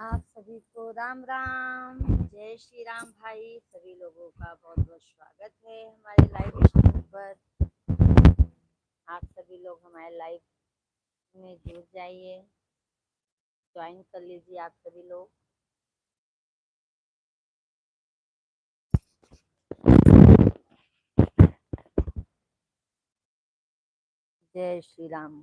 आप सभी को राम राम। जय श्री राम भाई। सभी लोगों का बहुत बहुत स्वागत है हमारे लाइव स्ट्रीम पर। आप सभी लोग हमारे लाइव में जुड़ जाइए, ज्वाइन कर लीजिए आप सभी लोग। जय श्री राम।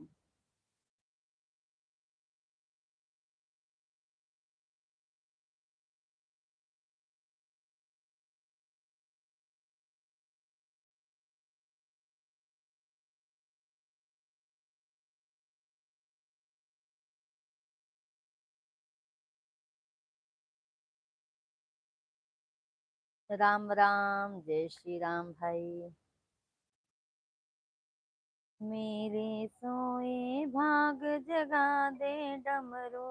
राम राम। जय श्री राम भाई। मेरे सोए भाग जगा दे डमरू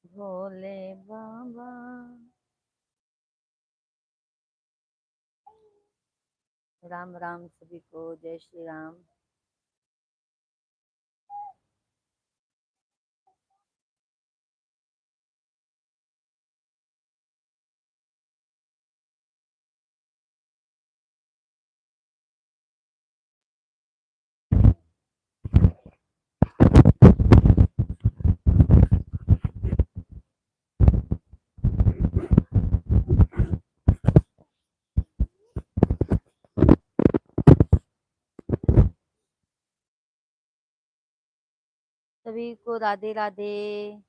भोले बाबा। राम राम सभी को। जय श्री राम। सभी को राधे राधे।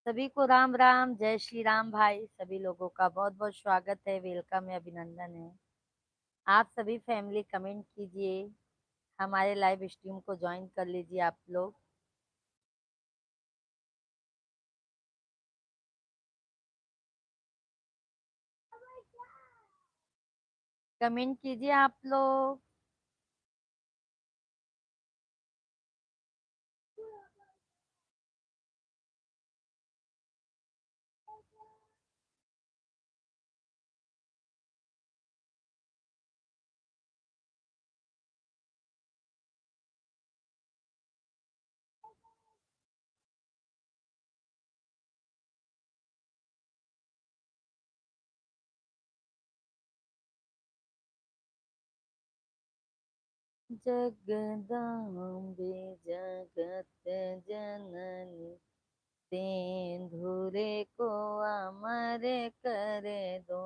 सभी को राम राम। जय श्री राम भाई। सभी लोगों का बहुत बहुत स्वागत है, वेलकम है, अभिनंदन है। आप सभी फैमिली कमेंट कीजिए, हमारे लाइव स्ट्रीम को ज्वाइन कर लीजिए आप लोग। कमेंट कीजिए आप लोग। जगदम्बे जगत जननी सिंधुरे को अमर कर दो।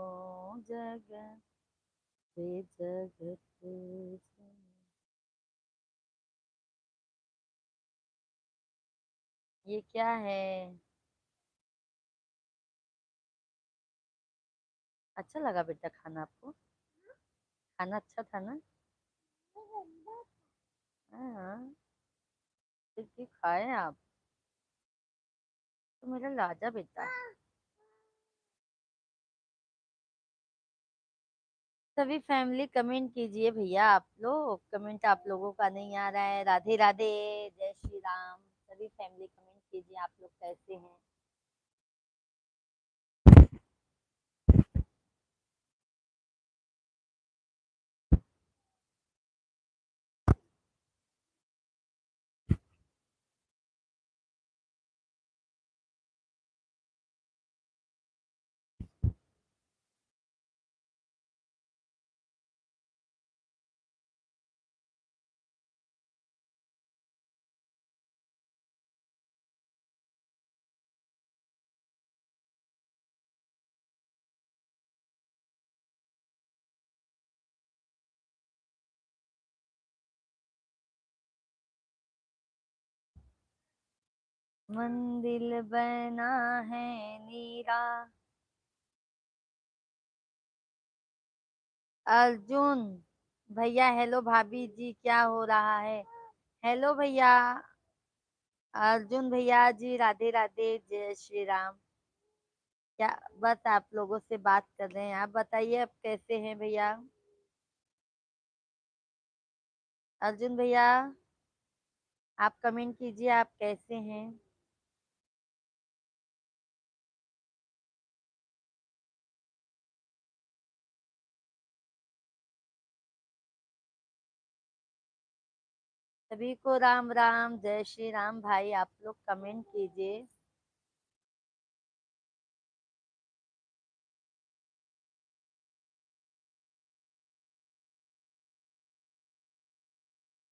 जगत जगत जननी। ये क्या है? अच्छा लगा बेटा खाना आपको? खाना अच्छा था ना? हाँ। फिर खाए आप तो मेरा राजा बेटा। सभी फैमिली कमेंट कीजिए भैया, आप लोग कमेंट आप लोगों का नहीं आ रहा है। राधे राधे। जय श्री राम। सभी फैमिली कमेंट कीजिए, आप लोग कैसे हैं? मंदिर बना है नीरा। अर्जुन भैया हेलो। भाभी जी क्या हो रहा है? हेलो भैया। अर्जुन भैया जी राधे राधे। जय श्री राम। क्या बस आप लोगों से बात कर रहे हैं। आप बताइए आप कैसे हैं भैया? अर्जुन भैया आप कमेंट कीजिए, आप कैसे हैं। सभी को राम राम, जय श्री राम। भाई आप लोग कमेंट कीजिए।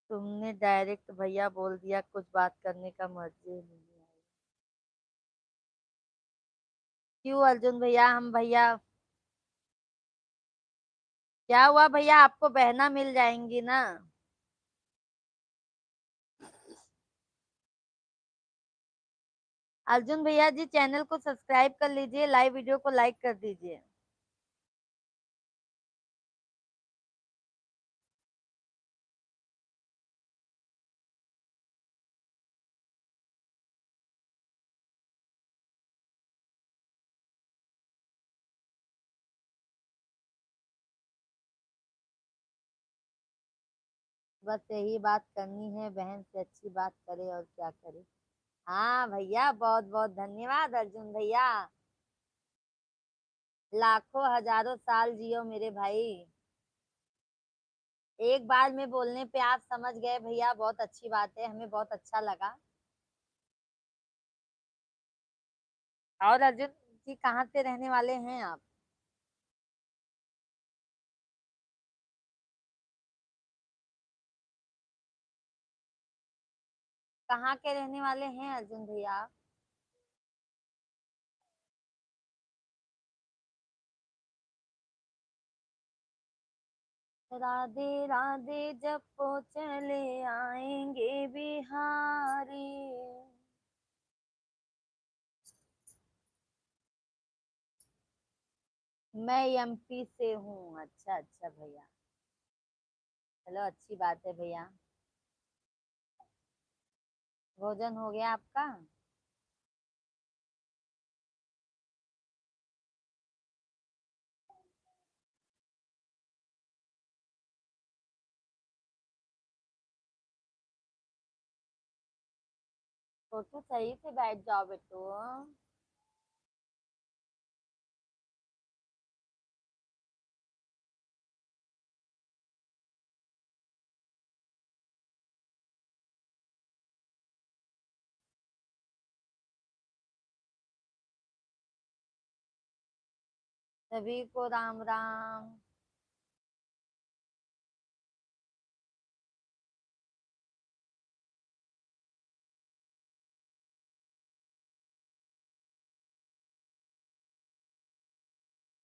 तुमने डायरेक्ट भैया बोल दिया, कुछ बात करने का मर्जी नहीं है। क्यों अर्जुन भैया, हम भैया क्या हुआ भैया, आपको बहना मिल जाएंगी ना। अर्जुन भैया जी चैनल को सब्सक्राइब कर लीजिए, लाइव वीडियो को लाइक कर दीजिए। बस यही बात करनी है, बहन से अच्छी बात करे और क्या करे। हाँ भैया, बहुत बहुत धन्यवाद अर्जुन भैया। लाखों हजारों साल जियो मेरे भाई। एक बार में बोलने पे आप समझ गए भैया, बहुत अच्छी बात है, हमें बहुत अच्छा लगा। और अर्जुन जी कहाँ से रहने वाले हैं आप। कहाँ के रहने वाले हैं अर्जुन भैया आप? राधे राधे जपो चले आएंगे बिहारी। मैं एमपी से हूँ। अच्छा अच्छा भैया, चलो अच्छी बात है भैया। भोजन हो गया आपका? तो सही से बैठ जाओ बेटू। सभी को राम राम।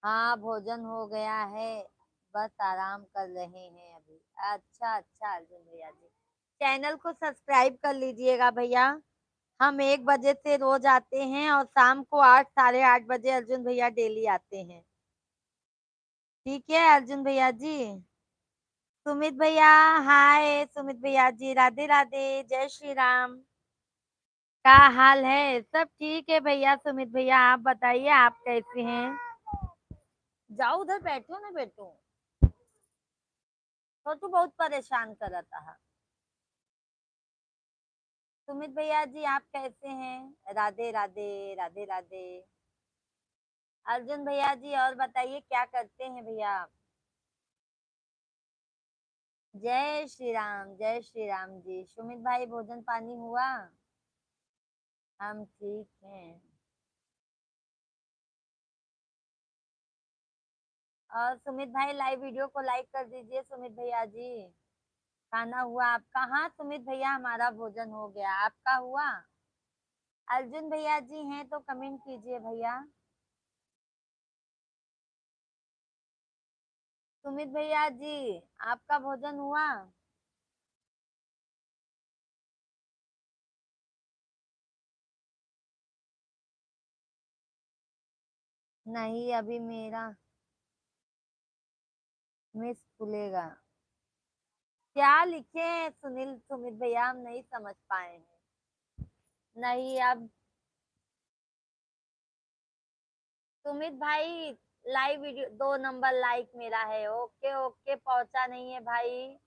हाँ भोजन हो गया है, बस आराम कर रहे हैं अभी। अच्छा अच्छा अर्जुन भैया जी, चैनल को सब्सक्राइब कर लीजिएगा भैया। हम 1 बजे से रोज आते हैं और शाम को 8 साढ़े 8 बजे अर्जुन भैया डेली आते हैं। ठीक है अर्जुन भैया जी। सुमित भैया, हाय सुमित भैया जी, राधे राधे, जय श्री राम। क्या हाल है? सब ठीक है भैया। सुमित भैया आप बताइए, आप कैसे हैं। जाओ उधर बैठो ना बेटू, तो तू बहुत परेशान कर रहा था। सुमित भैया जी आप कैसे हैं? राधे राधे, राधे राधे। अर्जुन भैया जी और बताइए, क्या करते हैं भैया आप। जय श्री राम, जय श्री राम जी। सुमित भाई भोजन पानी हुआ? हम ठीक हैं। और सुमित भाई लाइव वीडियो को लाइक कर दीजिए सुमित भैया जी। खाना हुआ आपका? हाँ सुमित भैया हमारा भोजन हो गया, आपका हुआ? अर्जुन भैया जी हैं तो कमेंट कीजिए भैया। सुमित भैया जी आपका भोजन हुआ? नहीं अभी मेरा मिस खुलेगा। क्या लिखे हैं सुनील सुमित भैया, हम नहीं समझ पाए हैं। नहीं अब सुमित भाई लाइव वीडियो 2 नंबर लाइक मेरा है। ओके ओके, पहुंचा नहीं है भाई।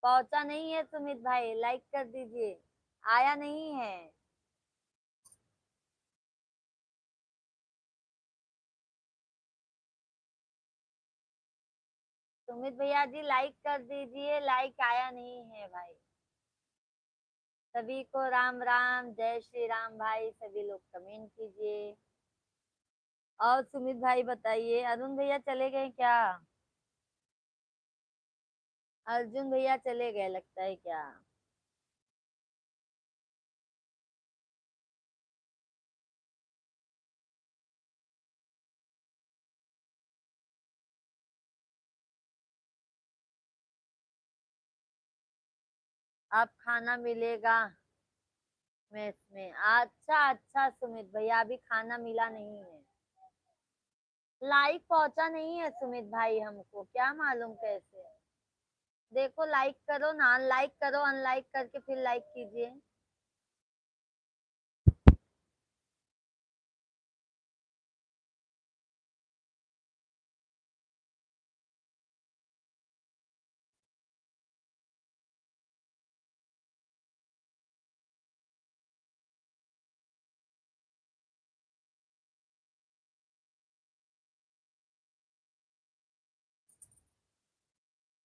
पहुंचा नहीं है सुमित भाई, लाइक कर दीजिए। आया नहीं है। सुमित भैया जी लाइक कर दीजिए, लाइक आया नहीं है भाई। सभी को राम राम, जय श्री राम भाई, सभी लोग कमेंट कीजिए। और सुमित भाई बताइए, अरुण भैया चले गए क्या? अर्जुन भैया चले गए लगता है क्या? अब खाना मिलेगा मेस में। अच्छा अच्छा सुमित भैया, अभी खाना मिला नहीं है। लाइक पहुंचा नहीं है सुमित भाई, हमको क्या मालूम कैसे। देखो लाइक करो ना, अनलाइक करो, अनलाइक करके फिर लाइक कीजिए।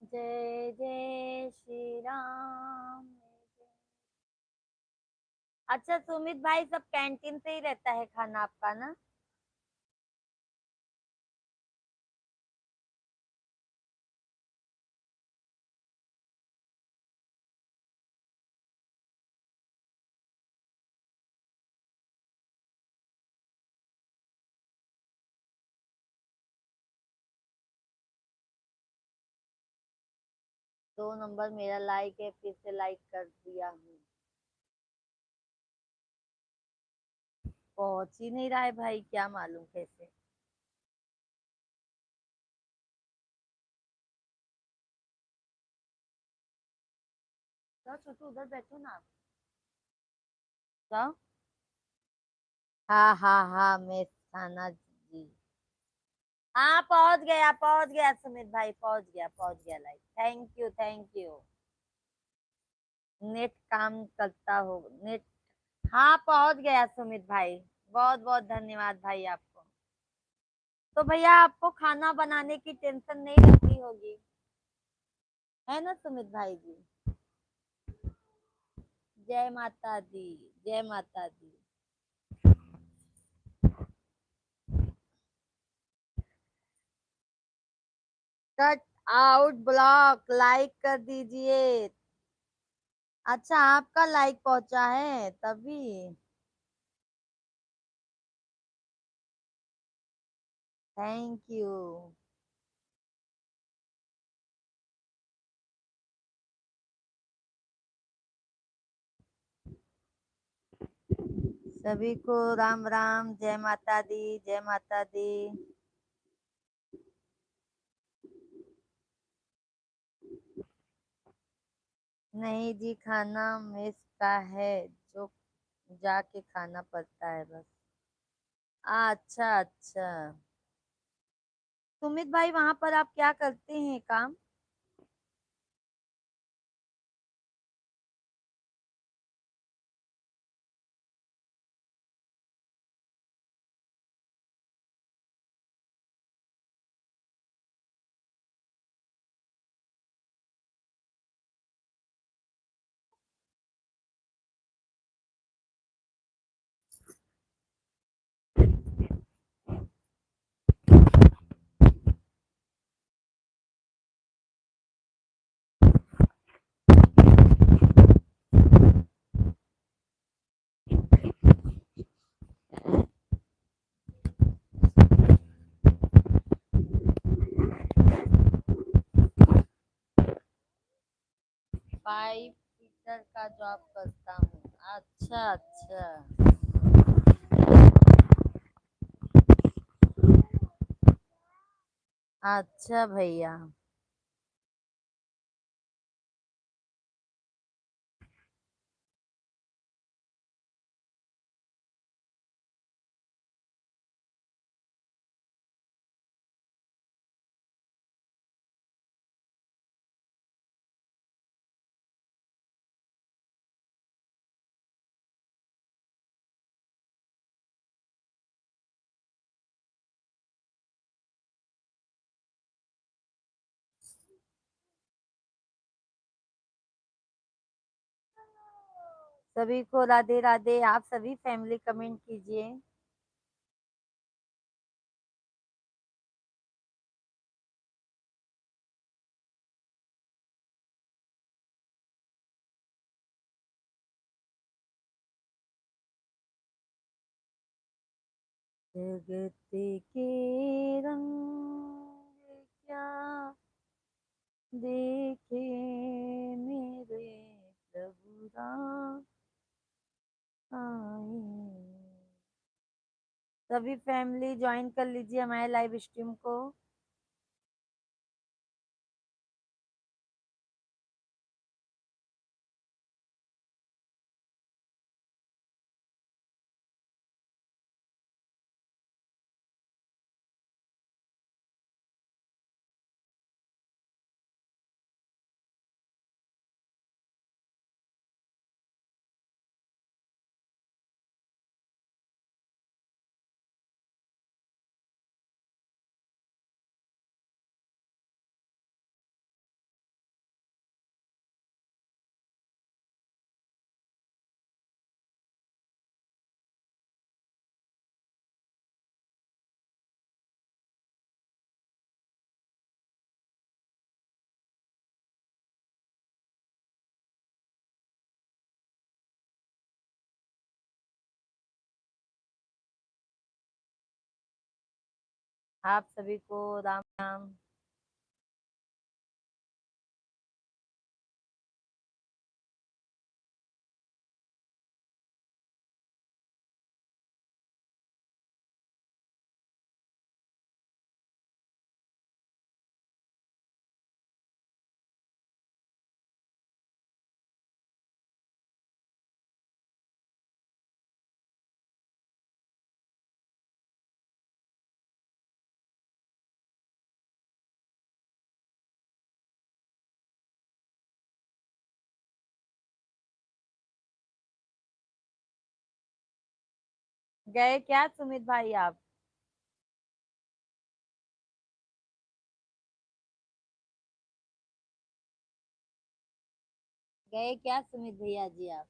जय जय श्री राम। अच्छा सुमित भाई, सब कैंटीन से ही रहता है खाना आपका ना? 2 नंबर मेरा लाइक है, फिर से लाइक कर दिया हूँ। पहुंच ही नहीं रहा है भाई, क्या मालूम कैसे। तो छोटू उधर बैठो ना आप। जाओ। हाँ हाँ हाँ, मैं थाना जी। हाँ पहुंच गया सुमित भाई, पहुंच गया like. Thank you thank you. Net काम करता हो नेट। हाँ पहुंच गया सुमित भाई। बहुत बहुत धन्यवाद भाई आपको। तो भैया आपको खाना बनाने की टेंशन नहीं रहती होगी, है ना सुमित भाई जी? जय माता दी। जय माता दी। कट आउट ब्लॉक, लाइक कर दीजिए। अच्छा आपका लाइक पहुंचा है तभी। Thank you. सभी को राम राम, जय माता दी, जय माता दी। नहीं जी, खाना मेस का है, जो जाके खाना पड़ता है बस। अच्छा अच्छा। सुमित भाई वहां पर आप क्या करते हैं काम? पाइप फिटर का जॉब करता हूँ। अच्छा अच्छा। अच्छा भैया। सभी को राधे राधे। आप सभी फैमिली कमेंट कीजिए। जगत के रंग क्या देखे मेरे प्रभु राम आए। सभी फैमिली ज्वाइन कर लीजिए हमारे लाइव स्ट्रीम को। आप सभी को राम राम। गए क्या सुमित भाई आप? गए क्या सुमित भैया जी आप?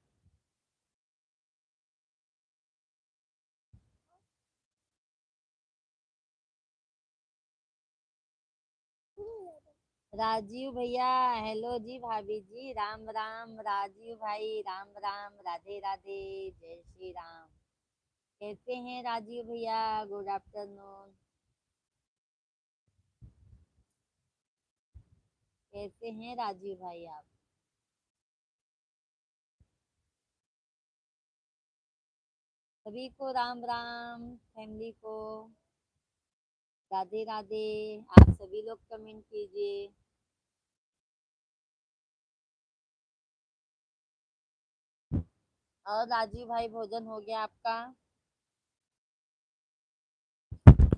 राजीव भैया हेलो जी। भाभी जी राम राम। राजीव भाई राम राम। राधे राधे। जय श्री राम। कैसे हैं राजीव भैया? Good afternoon. कैसे हैं राजीव भाई आप? सभी को राम राम। फैमिली को राधे राधे। आप सभी लोग कमेंट कीजिए। और राजीव भाई भोजन हो गया आपका?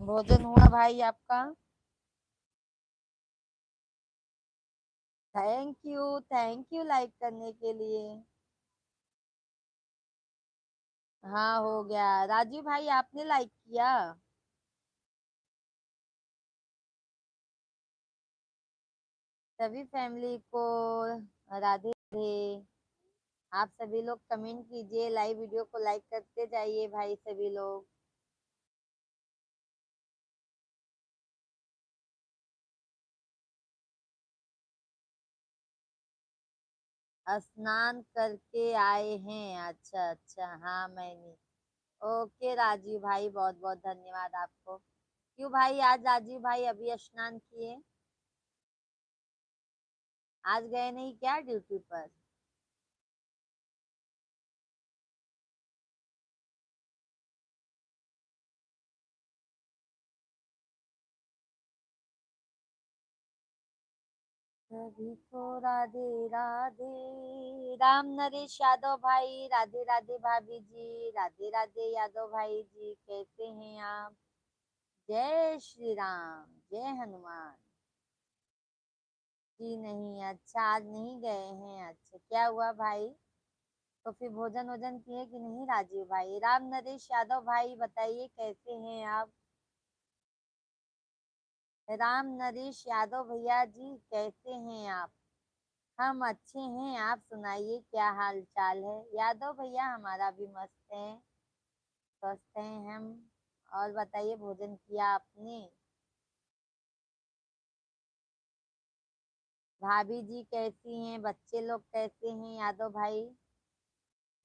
भोजन हुआ भाई आपका? थैंक यू लाइक करने के लिए। हाँ हो गया। राजीव भाई आपने लाइक किया? सभी फैमिली को राधे राधे। आप सभी लोग कमेंट कीजिए। लाइव वीडियो को लाइक करते जाइए भाई सभी लोग। स्नान करके आए हैं? अच्छा अच्छा, हाँ मैंने। ओके राजीव भाई, बहुत बहुत धन्यवाद आपको। क्यों भाई आज राजीव भाई अभी स्नान किए? आज गए नहीं क्या ड्यूटी पर? सभी को राधे राधे। राम नरेश यादव भाई राधे राधे। भाभी जी राधे राधे। यादव भाई जी कैसे हैं आप? जय श्री राम। जय हनुमान। जी नहीं, अच्छा आज नहीं गए हैं। अच्छा क्या हुआ भाई? तो फिर भोजन वोजन किए कि नहीं राजीव भाई? राम नरेश यादव भाई बताइए कैसे हैं आप? राम नरेश यादव भैया जी कैसे हैं आप? हम अच्छे हैं, आप सुनाइए क्या हाल चाल है। यादव भैया हमारा भी मस्त है, स्वस्थ हैं हम। और बताइए, भोजन किया आपने? भाभी जी कैसी हैं, बच्चे लोग कैसे हैं यादव भाई?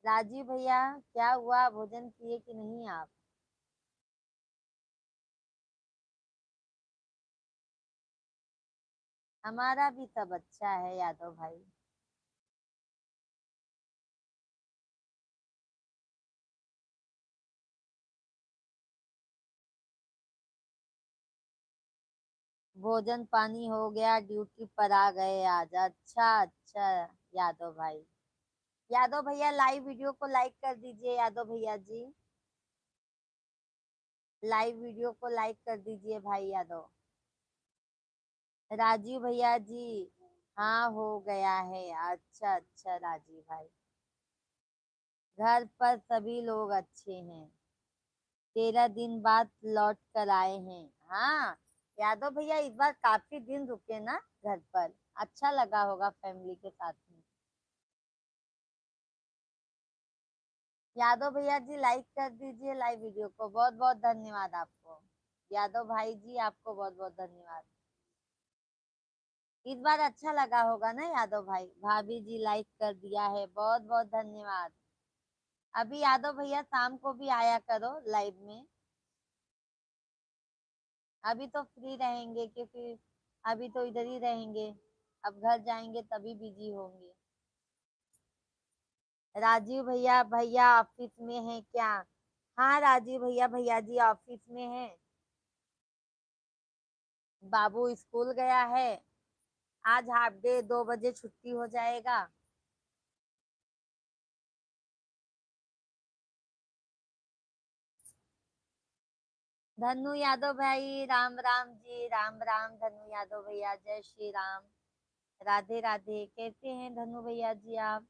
राजीव भैया, क्या हुआ, भोजन किए कि नहीं आप? हमारा भी सब अच्छा है यादव भाई। भोजन पानी हो गया, ड्यूटी पर आ गए आज। अच्छा अच्छा यादव भाई। यादव भैया लाइव वीडियो को लाइक कर दीजिए यादव भैया जी। लाइव वीडियो को लाइक कर दीजिए भाई यादव। राजीव भैया जी, हाँ हो गया है। अच्छा अच्छा राजीव भाई, घर पर सभी लोग अच्छे हैं। 13 दिन बाद लौट कर आए हैं। हाँ यादव भैया, इस बार काफी दिन रुके ना घर पर। अच्छा लगा होगा फैमिली के साथ में। यादव भैया जी लाइक कर दीजिए लाइव वीडियो को। बहुत बहुत धन्यवाद आपको। यादव भाई जी, आपको बहुत बहुत धन्यवाद। इस बार अच्छा लगा होगा ना यादव भाई। भाभी जी लाइक कर दिया है, बहुत बहुत धन्यवाद। अभी यादव भैया शाम को भी आया करो लाइव में। अभी तो फ्री रहेंगे क्योंकि अभी तो इधर ही रहेंगे। अब घर जाएंगे तभी बिजी होंगे। राजीव भैया, भैया ऑफिस में है क्या? हाँ राजीव भैया, भैया जी ऑफिस में है। बाबू स्कूल गया है। आज हाफ डे, 2 बजे छुट्टी हो जाएगा। धनु यादव भाई, राम राम जी, राम राम धनु यादव भैया, जय श्री राम। राधे राधे। कैसे हैं धनु भैया जी आप?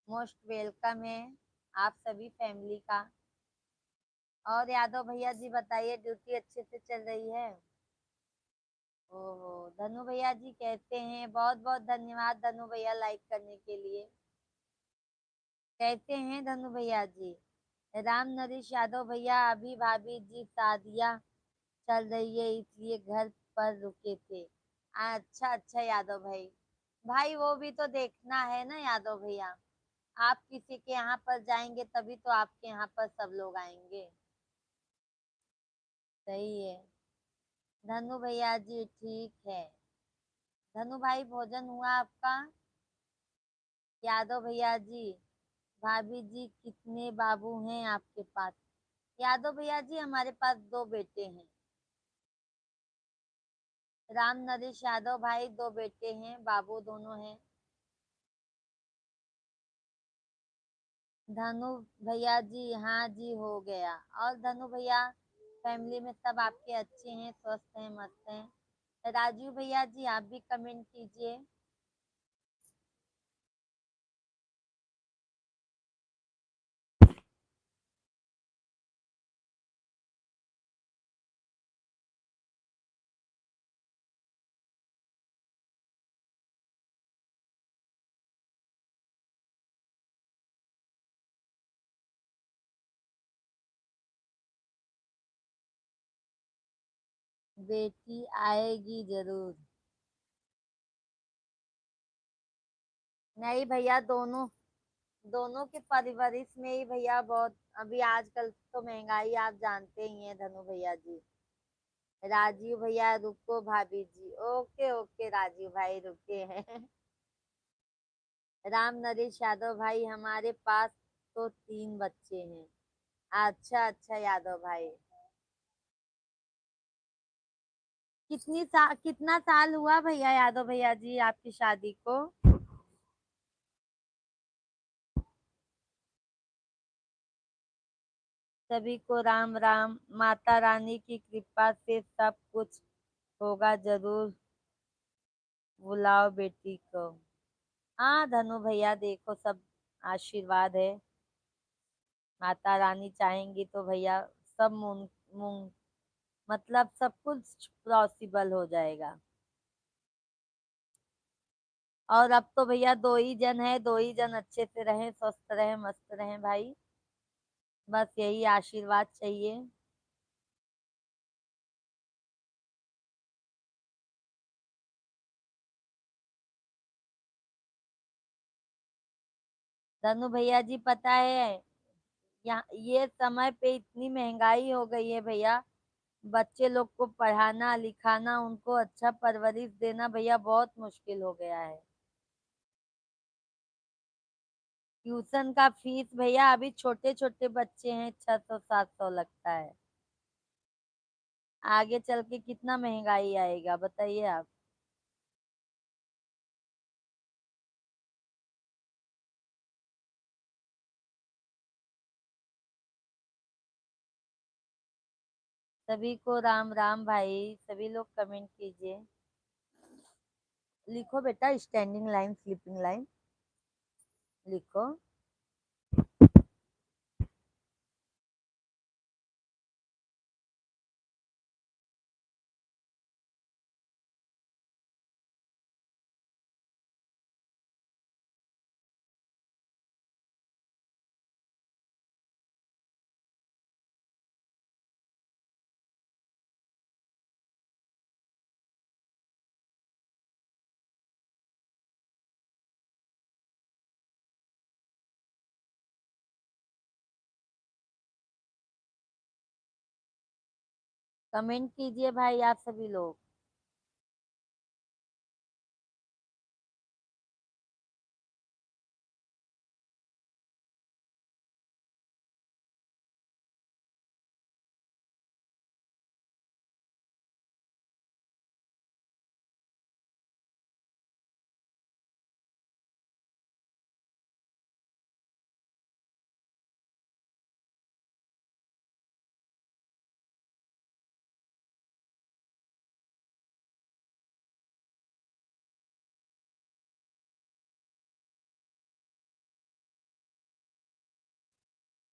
मोस्ट वेलकम है आप सभी फैमिली का। और यादव भैया जी बताइए, ड्यूटी अच्छे से चल रही है? ओहो, धनु भैया जी कैसे हैं? बहुत बहुत धन्यवाद धनु भैया लाइक करने के लिए। कैसे हैं धनु भैया जी? राम नरेश यादव भैया, अभी भाभी जी शादियां चल रही है इसलिए घर पर रुके थे। अच्छा अच्छा यादव भाई। भाई वो भी तो देखना है ना यादव भैया। आप किसी के यहाँ पर जाएंगे तभी तो आपके यहाँ पर सब लोग आएंगे। सही है। धनु भैया जी ठीक है। धनु भाई, भोजन हुआ आपका? यादव भैया जी, भाभी जी कितने बाबू हैं आपके पास? यादव भैया जी, हमारे पास 2 बेटे हैं। राम नरेश यादव भाई, 2 बेटे हैं, बाबू दोनों हैं। धनु भैया जी, हाँ जी हो गया। और धनु भैया, फैमिली में सब आपके अच्छे हैं, स्वस्थ हैं, मस्त हैं? राजू भैया जी आप भी कमेंट कीजिए। बेटी आएगी जरूर। नहीं भैया, दोनों दोनों के परवरिश में ही भैया बहुत। अभी आजकल तो महंगाई आप जानते ही हैं धनु भैया जी। राजीव भैया रुको, भाभी जी ओके ओके, राजीव भाई रुके हैं। राम नरेश यादव भाई, हमारे पास तो 3 बच्चे हैं। अच्छा अच्छा यादव भाई। कितना साल हुआ भैया यादव भैया जी आपकी शादी को? सभी को राम राम। माता रानी की कृपा से सब कुछ होगा जरूर। बुलाओ बेटी को। हाँ धनु भैया, देखो सब आशीर्वाद है। माता रानी चाहेंगी तो भैया सब मतलब सब कुछ पॉसिबल हो जाएगा। और अब तो भैया दो ही जन है, दो ही जन अच्छे से रहें, स्वस्थ रहें, मस्त रहें भाई। बस यही आशीर्वाद चाहिए। धनु भैया जी पता है, यहाँ ये समय पे इतनी महंगाई हो गई है भैया। बच्चे लोग को पढ़ाना लिखाना, उनको अच्छा परवरिश देना भैया बहुत मुश्किल हो गया है। ट्यूशन का फीस भैया, अभी छोटे छोटे बच्चे हैं, 600 700 लगता है। आगे चल के कितना महंगाई आएगा बताइए आप। सभी को राम राम भाई। सभी लोग कमेंट कीजिए। लिखो बेटा, स्टैंडिंग लाइन स्लीपिंग लाइन लिखो। कमेंट कीजिए भाई आप सभी लोग।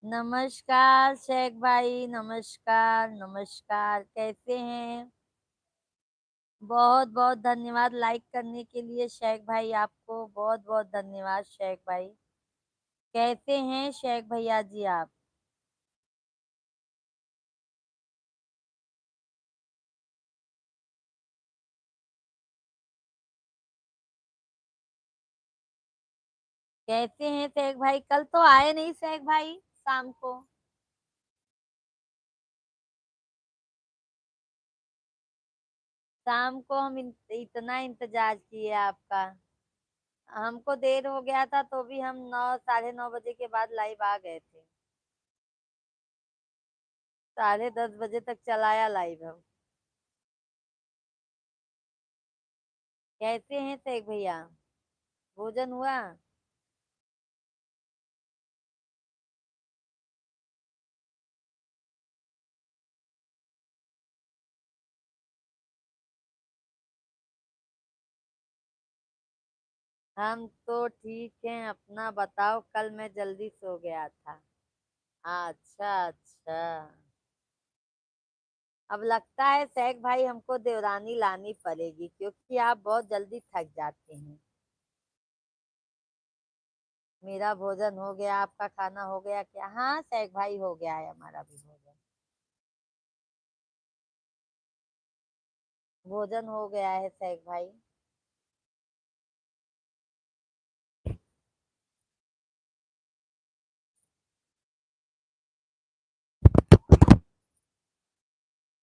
नमस्कार शेख भाई, नमस्कार नमस्कार, कैसे हैं? बहुत बहुत धन्यवाद लाइक करने के लिए शेख भाई, आपको बहुत बहुत धन्यवाद शेख भाई। कैसे हैं शेख भैया जी आप? कैसे हैं शेख भाई? कल तो आए नहीं शेख भाई शाम को। शाम को हम इतना इंतजार किए आपका। हमको देर हो गया था तो भी हम 9 साढ़े 9 बजे के बाद लाइव आ गए थे। 10:30 बजे तक चलाया लाइव हम। कैसे हैं शेख भैया? भोजन हुआ? हम तो ठीक हैं, अपना बताओ। कल मैं जल्दी सो गया था। अच्छा अच्छा। अब लगता है शेख भाई हमको देवरानी लानी पड़ेगी, क्योंकि आप बहुत जल्दी थक जाते हैं। मेरा भोजन हो गया, आपका खाना हो गया क्या? हाँ शेख भाई, हो गया है हमारा भी भोजन। भोजन हो गया है शेख भाई।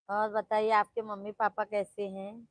और बताइए आपके मम्मी पापा कैसे हैं?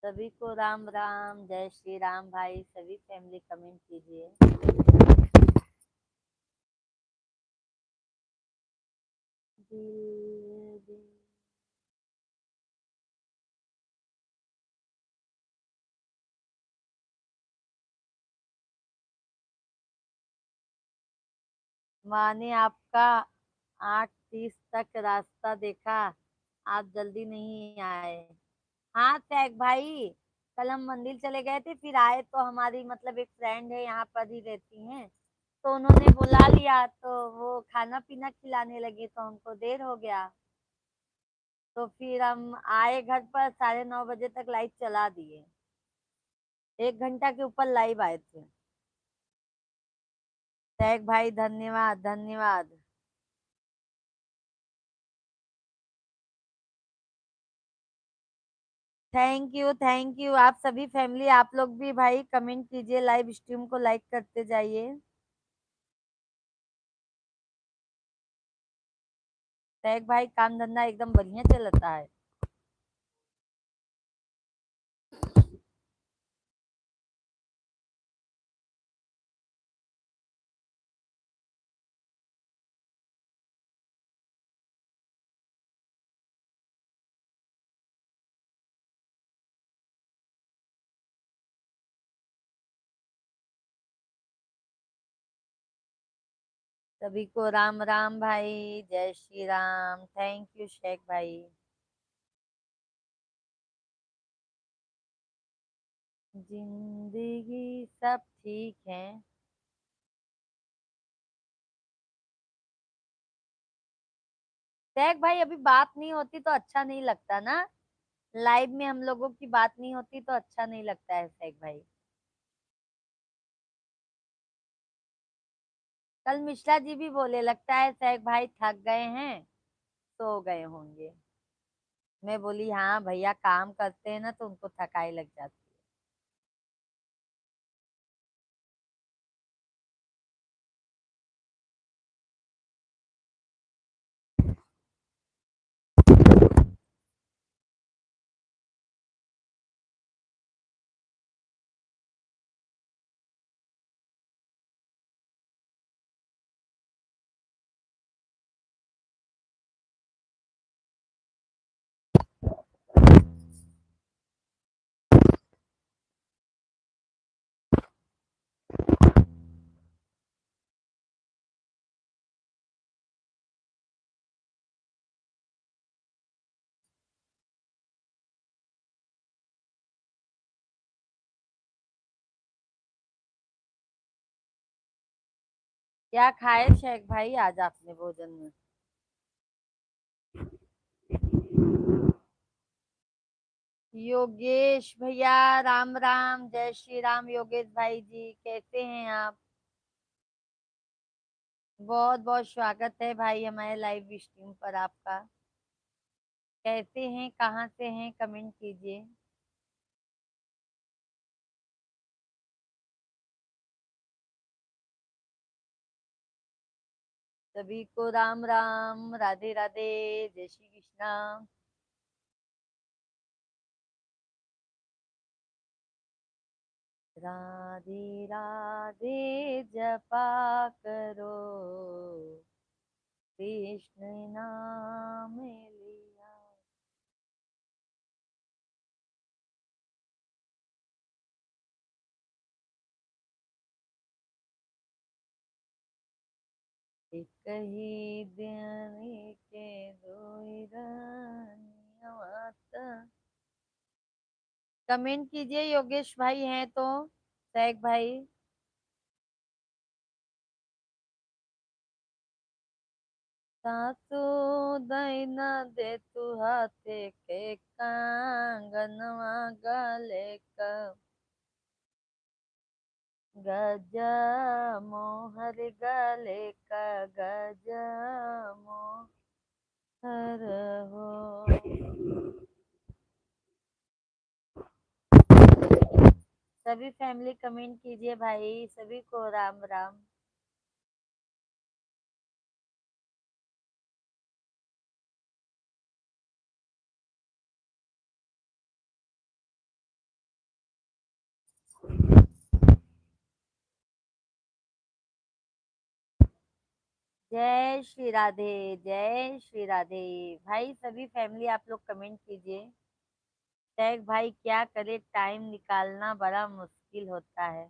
सभी को राम राम, जय श्री राम भाई। सभी फैमिली कमेंट कीजिए। दिल माँ ने आपका 8:30 तक रास्ता देखा, आप जल्दी नहीं आए। हाँ सैक भाई, कल हम मंदिर चले गए थे, फिर आए तो हमारी मतलब एक फ्रेंड है यहाँ पर ही रहती हैं, तो उन्होंने बुला लिया, तो वो खाना पीना खिलाने लगी तो हमको देर हो गया। तो फिर हम आए घर पर 9:30 बजे तक लाइट चला दिए, 1 घंटा के ऊपर लाइव आए थे। सैक भाई धन्यवाद धन्यवाद। थैंक यू आप सभी फैमिली, आप लोग भी भाई कमेंट कीजिए, लाइव स्ट्रीम को लाइक करते जाइए। सैक भाई काम धंधा एकदम बढ़िया चलता है। सभी को राम राम भाई, जय श्री राम, थैंक यू शेख भाई। जिंदगी सब ठीक है। शेख भाई अभी बात नहीं होती तो अच्छा नहीं लगता ना, लाइव में हम लोगों की बात नहीं होती तो अच्छा नहीं लगता है शेख भाई। कल मिश्रा जी भी बोले, लगता है शेख भाई थक गए हैं, सो गए होंगे। मैं बोली हाँ भैया, काम करते हैं ना तो उनको थकाई लग जाती है। क्या खाए शेख भाई आज आपने भोजन में? योगेश भैया राम राम, जय श्री राम। योगेश भाई जी कैसे हैं आप? बहुत बहुत स्वागत है भाई हमारे लाइव स्ट्रीम पर आपका। कैसे हैं, कहाँ से हैं, कमेंट कीजिए। सभी को राम राम, राधे राधे, जय श्री कृष्णा। राधे राधे जपा करो, कृष्ण नाम लिया। एक ही दिन के दो रात। कमेंट कीजिए योगेश भाई हैं तो, सैक भाई। सासू दैना दे तू हाथे के कंगनवा गले का, गज मोहर गले का, गज मोहर हो। सभी फैमिली कमेंट कीजिए भाई, सभी को राम राम। जय श्री राधे, जय श्री राधे। भाई सभी फैमिली आप लोग कमेंट कीजिए। शेख भाई क्या करे, टाइम निकालना बड़ा मुश्किल होता है,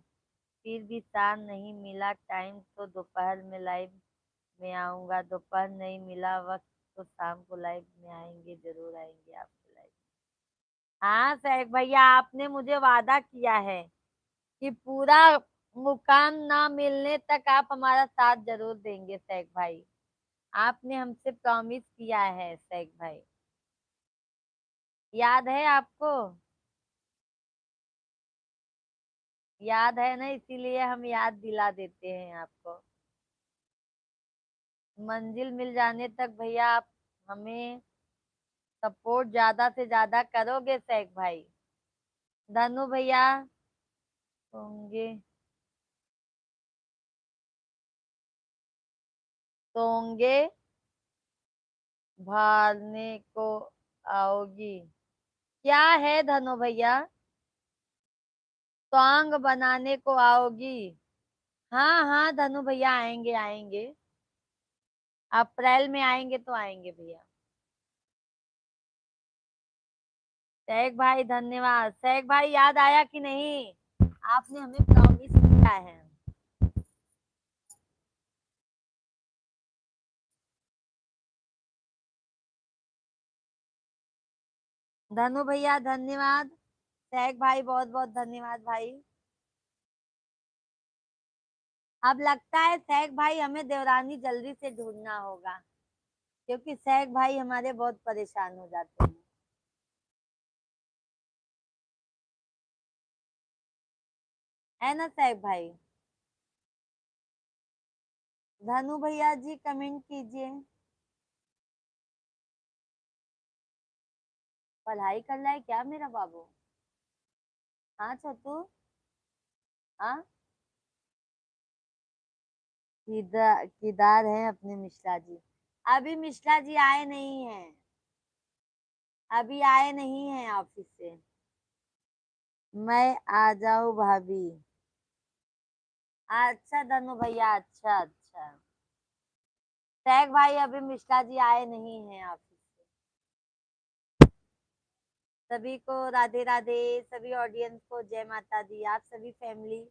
फिर भी शाम नहीं मिला टाइम तो दोपहर में लाइव मैं आऊंगा, दोपहर नहीं मिला वक्त तो शाम को लाइव में आएंगे, जरूर आएंगे आपके लाइव। हाँ सैफ भैया, आपने मुझे वादा किया है कि पूरा मुकाम ना मिलने तक आप हमारा साथ जरूर देंगे सैफ भाई। आपने हमसे प्रॉमिस किया है सैफ भाई, याद है आपको? याद है ना, इसीलिए हम याद दिला देते हैं आपको। मंजिल मिल जाने तक भैया आप हमें सपोर्ट ज्यादा से ज्यादा करोगे सैफ भाई? धनु भैया होंगे, सोंगे भरने को आओगी? क्या है धनु भैया? सॉन्ग बनाने को आओगी? हाँ हाँ धनु भैया, आएंगे आएंगे, अप्रैल में आएंगे तो आएंगे भैया। शेख भाई धन्यवाद। शेख भाई याद आया कि नहीं? आपने हमें प्रॉमिस किया है। धनु भैया धन्यवाद। शेख भाई बहुत बहुत धन्यवाद भाई। अब लगता है शेख भाई हमें देवरानी जल्दी से ढूंढना होगा, क्योंकि शेख भाई हमारे बहुत परेशान हो जाते हैं। है ना शेख भाई? धनु भैया जी कमेंट कीजिए। पढ़ाई कर रहा है क्या मेरा बाबू? हाँ छोटू। हाँ, किधर किधर है अपने मिश्रा जी? अभी मिश्रा जी आए नहीं हैं, अभी आए नहीं हैं ऑफिस से। मैं आ जाऊं भाभी? अच्छा धनु भैया, अच्छा अच्छा। टैग भाई अभी मिश्रा जी आए नहीं हैं ऑफिस से। सभी को राधे राधे, सभी ऑडियंस को जय माता दी, आप सभी फैमिली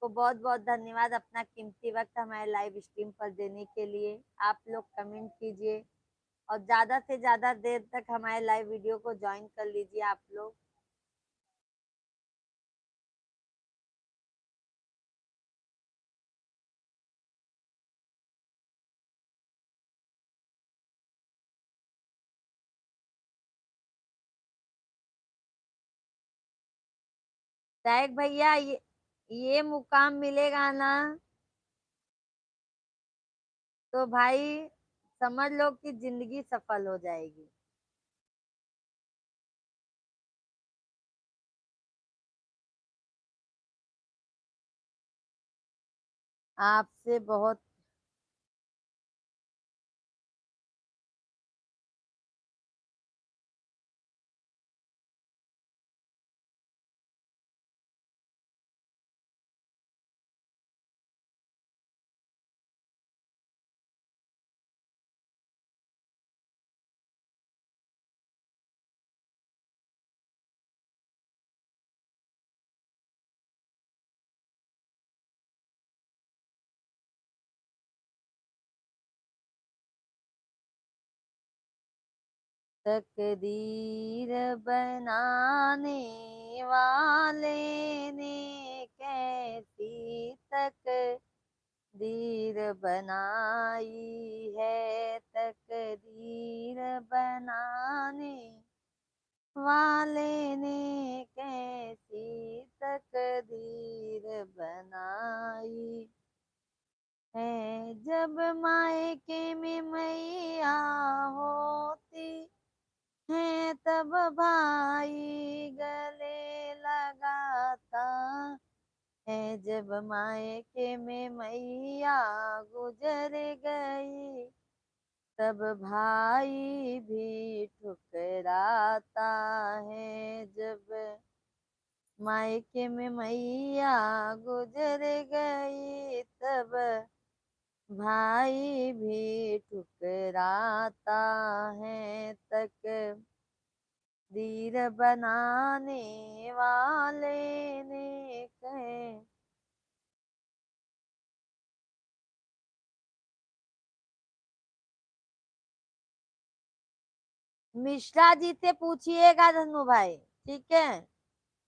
को बहुत बहुत धन्यवाद अपना कीमती वक्त हमारे लाइव स्ट्रीम पर देने के लिए। आप लोग कमेंट कीजिए और ज्यादा से ज्यादा देर तक हमारे लाइव वीडियो को ज्वाइन कर लीजिए आप लोग। टैग भैया ये मुकाम मिलेगा ना, तो भाई समझ लो कि जिंदगी सफल हो जाएगी। आपसे बहुत तकदीर बनाने वाले ने कैसी तकदीर बनाई है, तकदीर बनाने वाले ने कैसी तकदीर बनाई है। जब मायके में मैया होती है, तब भाई गले लगाता है। जब मायके में मैया गुजर गई, तब भाई भी ठुकराता है। जब मायके में मैया गुजर गई, तब भाई भी ठुकराता है। तकदीर बनाने वाले ने कहे मिश्रा जी से पूछिएगा धनु भाई, ठीक है,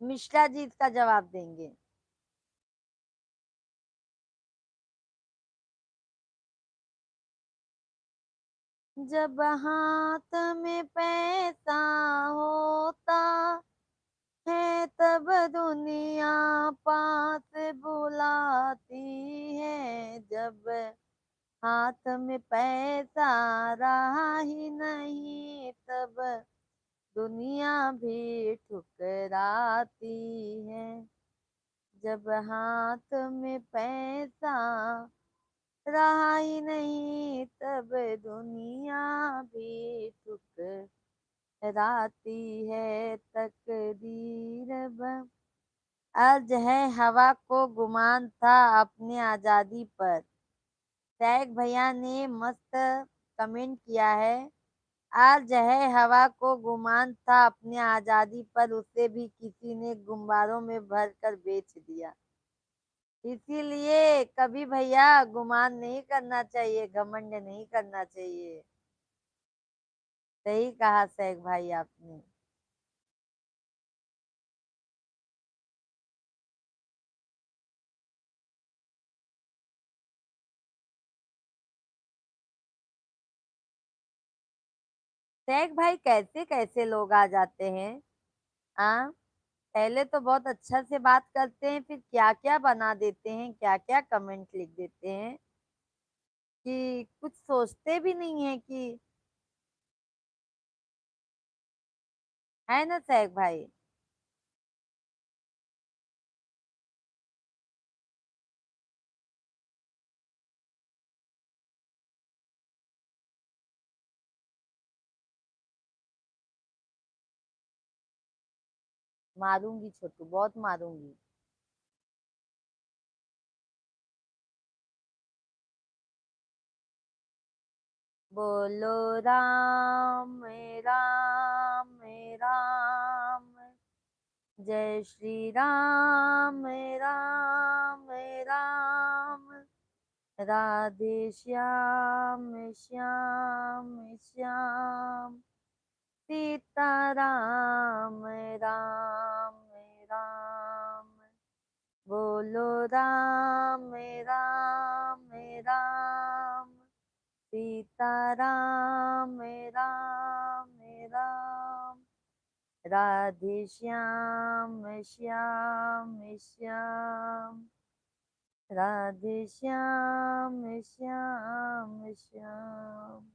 मिश्रा जी इसका जवाब देंगे। जब हाथ में पैसा होता है तब दुनिया पास बुलाती है, जब हाथ में पैसा रहा ही नहीं तब दुनिया भी ठुकराती है। जब हाथ में पैसा रहा ही नहीं तब दुनिया भी ठुकराती है। तकदीर आज है हवा को गुमान था अपनी आजादी पर। सैक भैया ने मस्त कमेंट किया है। आज है हवा को गुमान था अपनी आजादी पर, उसे भी किसी ने गुब्बारों में भर कर बेच दिया। इसीलिए कभी भैया गुमान नहीं करना चाहिए, घमंड नहीं करना चाहिए। सही कहा सैक भाई आपने। सैक भाई कैसे कैसे लोग आ जाते हैं। हाँ, पहले तो बहुत अच्छा से बात करते हैं, फिर क्या क्या बना देते हैं, क्या क्या कमेंट लिख देते हैं कि कुछ सोचते भी नहीं है कि, है ना सैक भाई। मारूंगी छोटू, बहुत मारूंगी। बोलो राम राम राम, जय श्री राम राम राम, राधे श्याम श्याम श्याम, सीता राम राम राम। बोलो राम राम राम, सीता राम राम राम, राधे श्याम श्याम श्याम, राधे श्याम श्याम श्याम।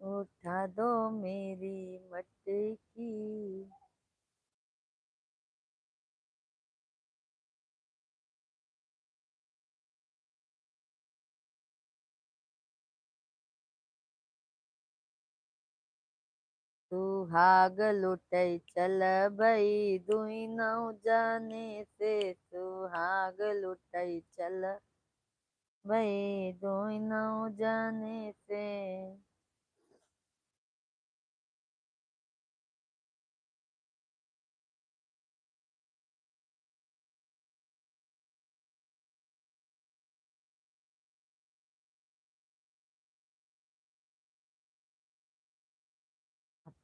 उठा दो मेरी मटकी। सुहाग लुटै चल भई दुई नौ जाने से, सुहाग लुटै चल भई दुई नौ जाने से।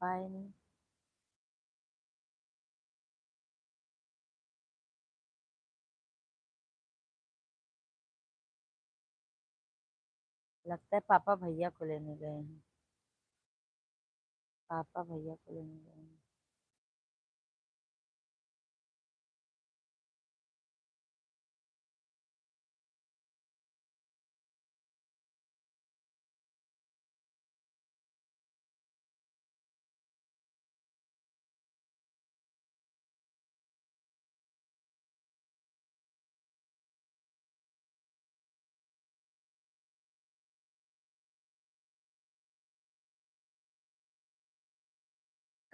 पाए नहीं। लगता है पापा भैया को लेने गए हैं। पापा भैया को लेने गए हैं।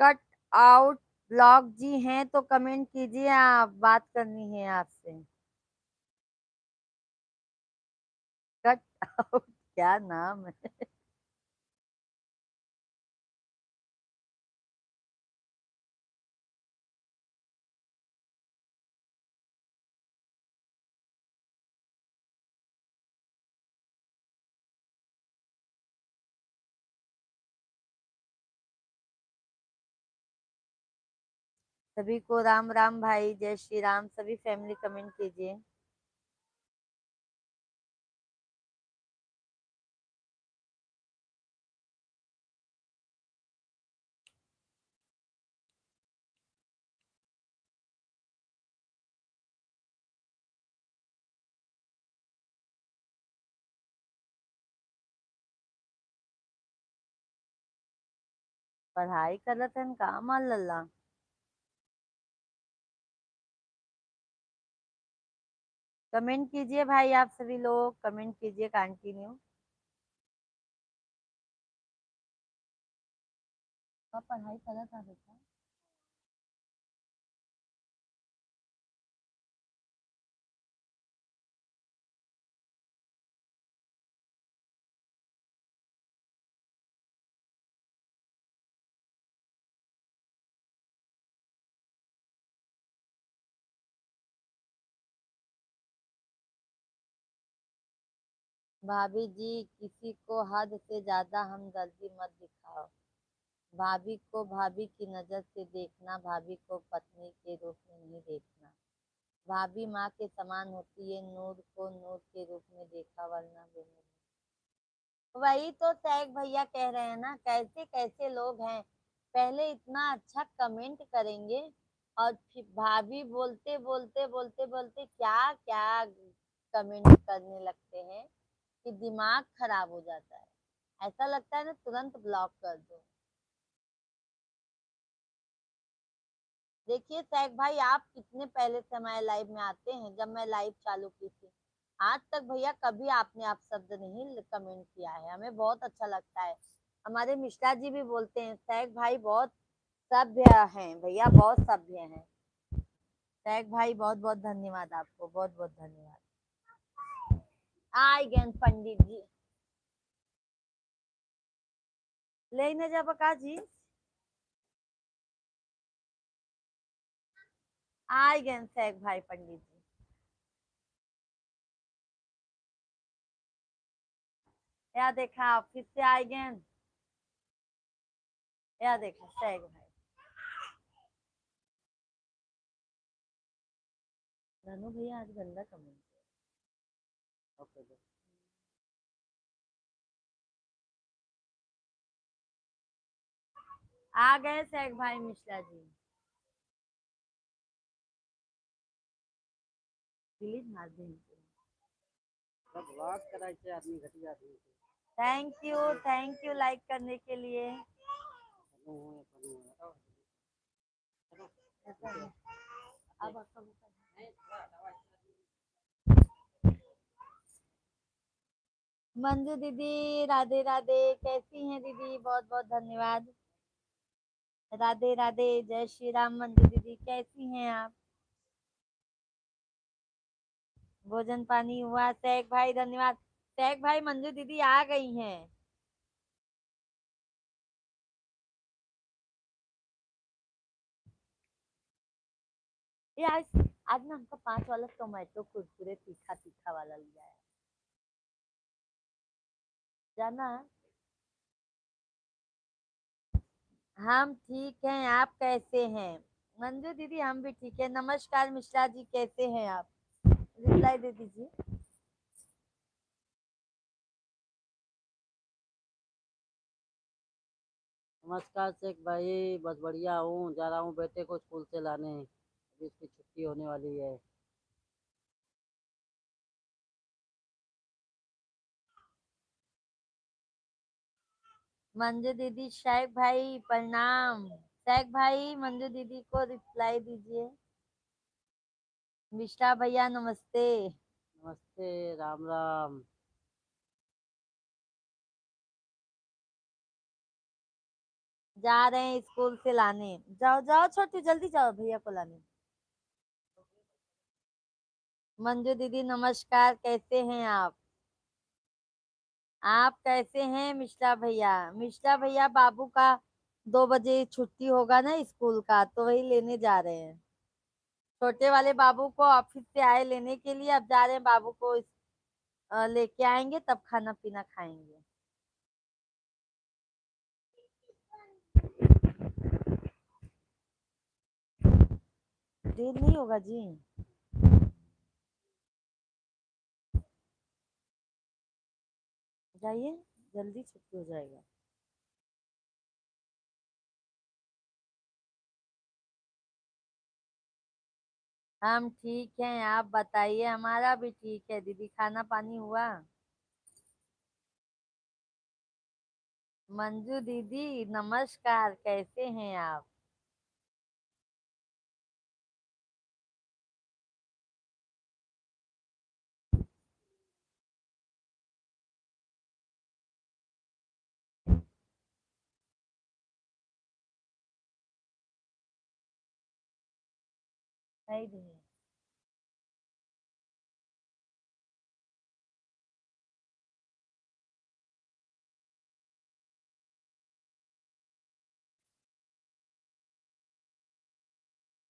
कट आउट ब्लॉग जी हैं तो कमेंट कीजिए, आप बात करनी है आपसे। कट आउट क्या नाम है। सभी को राम राम भाई, जय श्री राम। सभी फैमिली कमेंट कीजिए। पढ़ाई करत हन का मान लल्ला। कमेंट कीजिए भाई, आप सभी लोग कमेंट कीजिए कंटिन्यू। पढ़ाई करत था बेटा। भाभी जी, किसी को हद से ज्यादा हमदर्दी मत दिखाओ। भाभी को भाभी की नजर से देखना, भाभी को पत्नी के रूप में नहीं देखना। भाभी माँ के समान होती है, नूर को नूर के रूप में देखा वरना बेनूर। वही तो सैग भैया कह रहे हैं ना, कैसे कैसे लोग हैं। पहले इतना अच्छा कमेंट करेंगे और फिर भाभी बोलते बोलते बोलते बोलते क्या क्या कमेंट करने लगते हैं कि दिमाग खराब हो जाता है। ऐसा लगता है ना तुरंत ब्लॉक कर दो। देखिए सैग भाई, आप कितने पहले से हमारे लाइव में आते हैं, जब मैं लाइव चालू की थी आज तक भैया कभी आपने आप शब्द नहीं कमेंट किया है। हमें बहुत अच्छा लगता है। हमारे मिश्रा जी भी बोलते हैं सैग भाई बहुत सभ्य हैं भैया, बहुत सभ्य हैं। सैग भाई बहुत बहुत धन्यवाद, आपको बहुत बहुत धन्यवाद। आए गए पंडित जी लेने जब का जी। आए गए सैग भाई पंडित जी। या देखा आप फिर से आए गए। या देखा सैग भाई। धनु भैया आज गंदा कमेंट। ओके। आ गए सैग भाई मिश्रा जी। डिलीट मार देंगे। बात कराई आदमी घटिया आदमी। थैंक यू लाइक करने के लिए। अब मंजू दीदी राधे राधे, कैसी हैं दीदी? बहुत बहुत धन्यवाद। राधे राधे, जय श्री राम। मंजू दीदी कैसी हैं आप? भोजन पानी हुआ? सैग भाई धन्यवाद। सैग भाई मंजू दीदी आ गई हैं। ये आज ना हमका 5 वाला टोमेटो कुरकुरे तीखा तीखा वाला लिया है। जाना। हम ठीक हैं, आप कैसे हैं? मंजू दीदी हम भी ठीक है। नमस्कार मिश्रा जी, कैसे हैं आप? रिप्लाई दे दीजिए। नमस्कार शेख भाई, बस बढ़िया हूँ। जा रहा हूँ बेटे को स्कूल से लाने, अभी इसकी छुट्टी होने वाली है। मंजू दीदी, शेख भाई प्रणाम। शेख भाई मंजू दीदी को रिप्लाई दीजिए। मिश्रा भैया नमस्ते। नमस्ते, राम राम। जा रहे हैं स्कूल से लाने। जाओ जाओ छोटी, जल्दी जाओ भैया को लाने। मंजू दीदी नमस्कार, कैसे हैं आप? आप कैसे हैं मिश्रा भैया? मिश्रा भैया बाबू का 2 बजे छुट्टी होगा ना स्कूल का, तो वही लेने जा रहे हैं। छोटे वाले बाबू को ऑफिस से आए लेने के लिए, अब जा रहे हैं बाबू को लेके आएंगे तब खाना पीना खाएंगे। देर नहीं होगा जी? जाइए, जल्दी छुट्टी हो जाएगा। हम ठीक हैं, आप बताइए। हमारा भी ठीक है दीदी। खाना पानी हुआ? मंजू दीदी नमस्कार, कैसे हैं आप? सही है।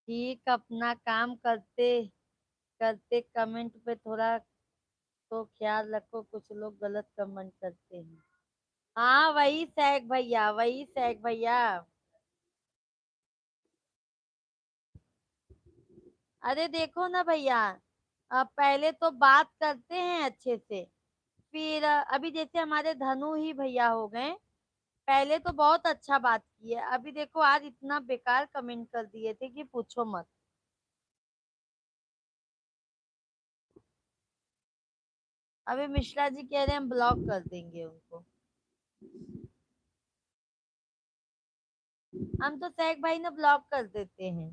ठीक, अपना काम करते करते कमेंट पे थोड़ा तो ख्याल रखो, कुछ लोग गलत कमेंट करते हैं। हाँ वही सैक भैया, वही सैक भैया। अरे देखो ना भैया, पहले तो बात करते हैं अच्छे से, फिर अभी जैसे हमारे धनु ही भैया हो गए, पहले तो बहुत अच्छा बात किए, अभी देखो आज इतना बेकार कमेंट कर दिए थे कि पूछो मत। अभी मिश्रा जी कह रहे हैं ब्लॉक कर देंगे उनको। हम तो सैक भाई ने ब्लॉक कर देते हैं।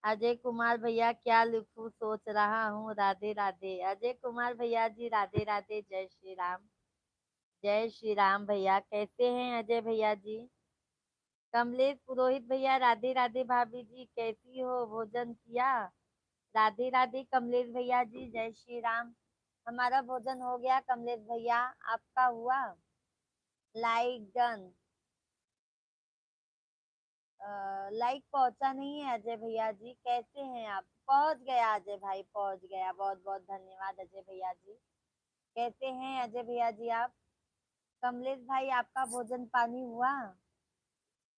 अजय कुमार भैया क्या लिखूं सोच रहा हूँ, राधे राधे। अजय कुमार भैया जी राधे राधे, जय श्री राम। जय श्री राम भैया, कैसे हैं अजय भैया जी? कमलेश पुरोहित भैया राधे राधे। भाभी जी कैसी हो, भोजन किया? राधे राधे कमलेश भैया जी, जय श्री राम। हमारा भोजन हो गया कमलेश भैया, आपका हुआ? Like done. लाइक पहुंचा नहीं है अजय भैया जी, कैसे हैं आप? पहुंच गया अजय भाई, पहुंच गया। बहुत बहुत धन्यवाद अजय भैया जी। कैसे हैं अजय भैया जी आप? कमलेश भाई आपका भोजन पानी हुआ?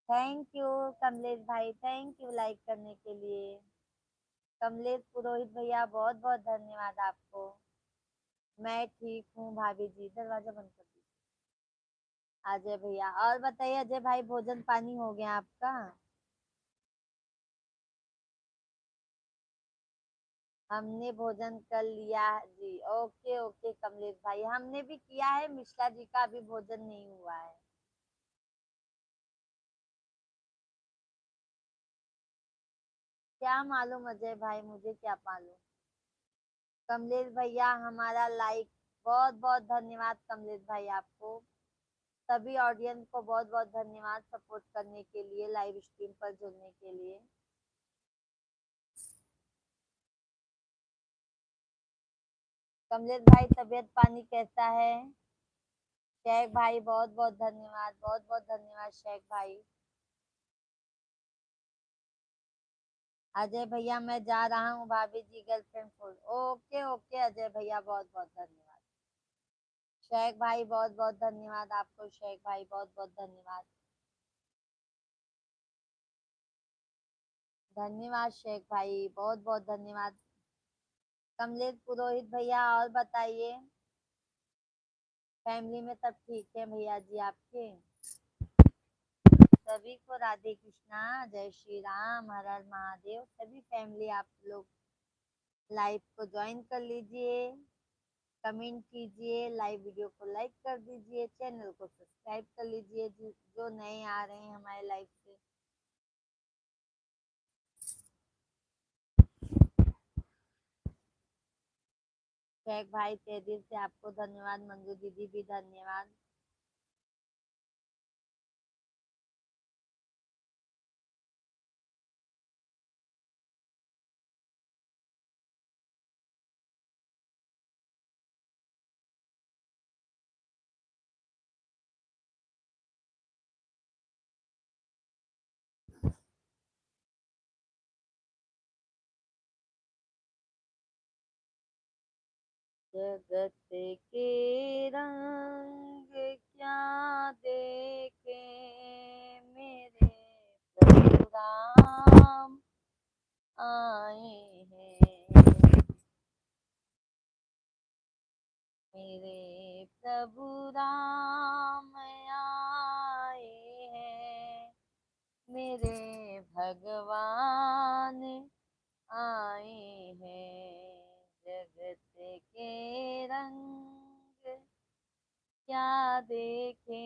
थैंक यू कमलेश भाई, थैंक यू लाइक करने के लिए। कमलेश पुरोहित भैया बहुत बहुत धन्यवाद आपको। मैं ठीक हूँ भाभी जी, दरवाजा बंद कर दीजिए। अजय भैया और बताइए अजय भाई, भोजन पानी हो गया आपका? हमने भोजन कर लिया जी। ओके ओके कमलेश भाई, हमने भी किया है, मिश्रा जी का अभी भोजन नहीं हुआ है। क्या मालूम अजय भाई, मुझे क्या मालूम। कमलेश भैया हमारा लाइक, बहुत बहुत धन्यवाद कमलेश भाई आपको। सभी ऑडियंस को बहुत बहुत धन्यवाद सपोर्ट करने के लिए, लाइव स्ट्रीम पर जुड़ने के लिए। कमलेश भाई तबीयत पानी कैसा है? शेख भाई बहुत बहुत धन्यवाद, बहुत बहुत धन्यवाद शेख भाई। अजय भैया मैं जा रहा हूँ भाभी जी, girlfriend full. Okay okay Ajay भैया, बहुत बहुत धन्यवाद। शेख भाई बहुत बहुत धन्यवाद आपको, शेख भाई बहुत बहुत धन्यवाद। धन्यवाद शेख भाई, बहुत बहुत धन्यवाद। कमलेश पुरोहित भैया और बताइए, फैमिली में सब ठीक है भैया जी आपके? सभी को राधे कृष्णा, जय श्री राम, हर हर महादेव। सभी फैमिली आप लोग लाइव को ज्वाइन कर लीजिए, कमेंट कीजिए, लाइव वीडियो को लाइक कर दीजिए, चैनल को सब्सक्राइब कर लीजिए जो नए आ रहे हैं हमारे लाइव से। शेख भाई तहे दिल से आपको धन्यवाद, मंजू दीदी भी धन्यवाद। जगत के रंग क्या देखे मेरे प्रभु राम आए हैं, मेरे प्रभु राम आए हैं, मेरे भगवान आए हैं। जगत के रंग क्या देखे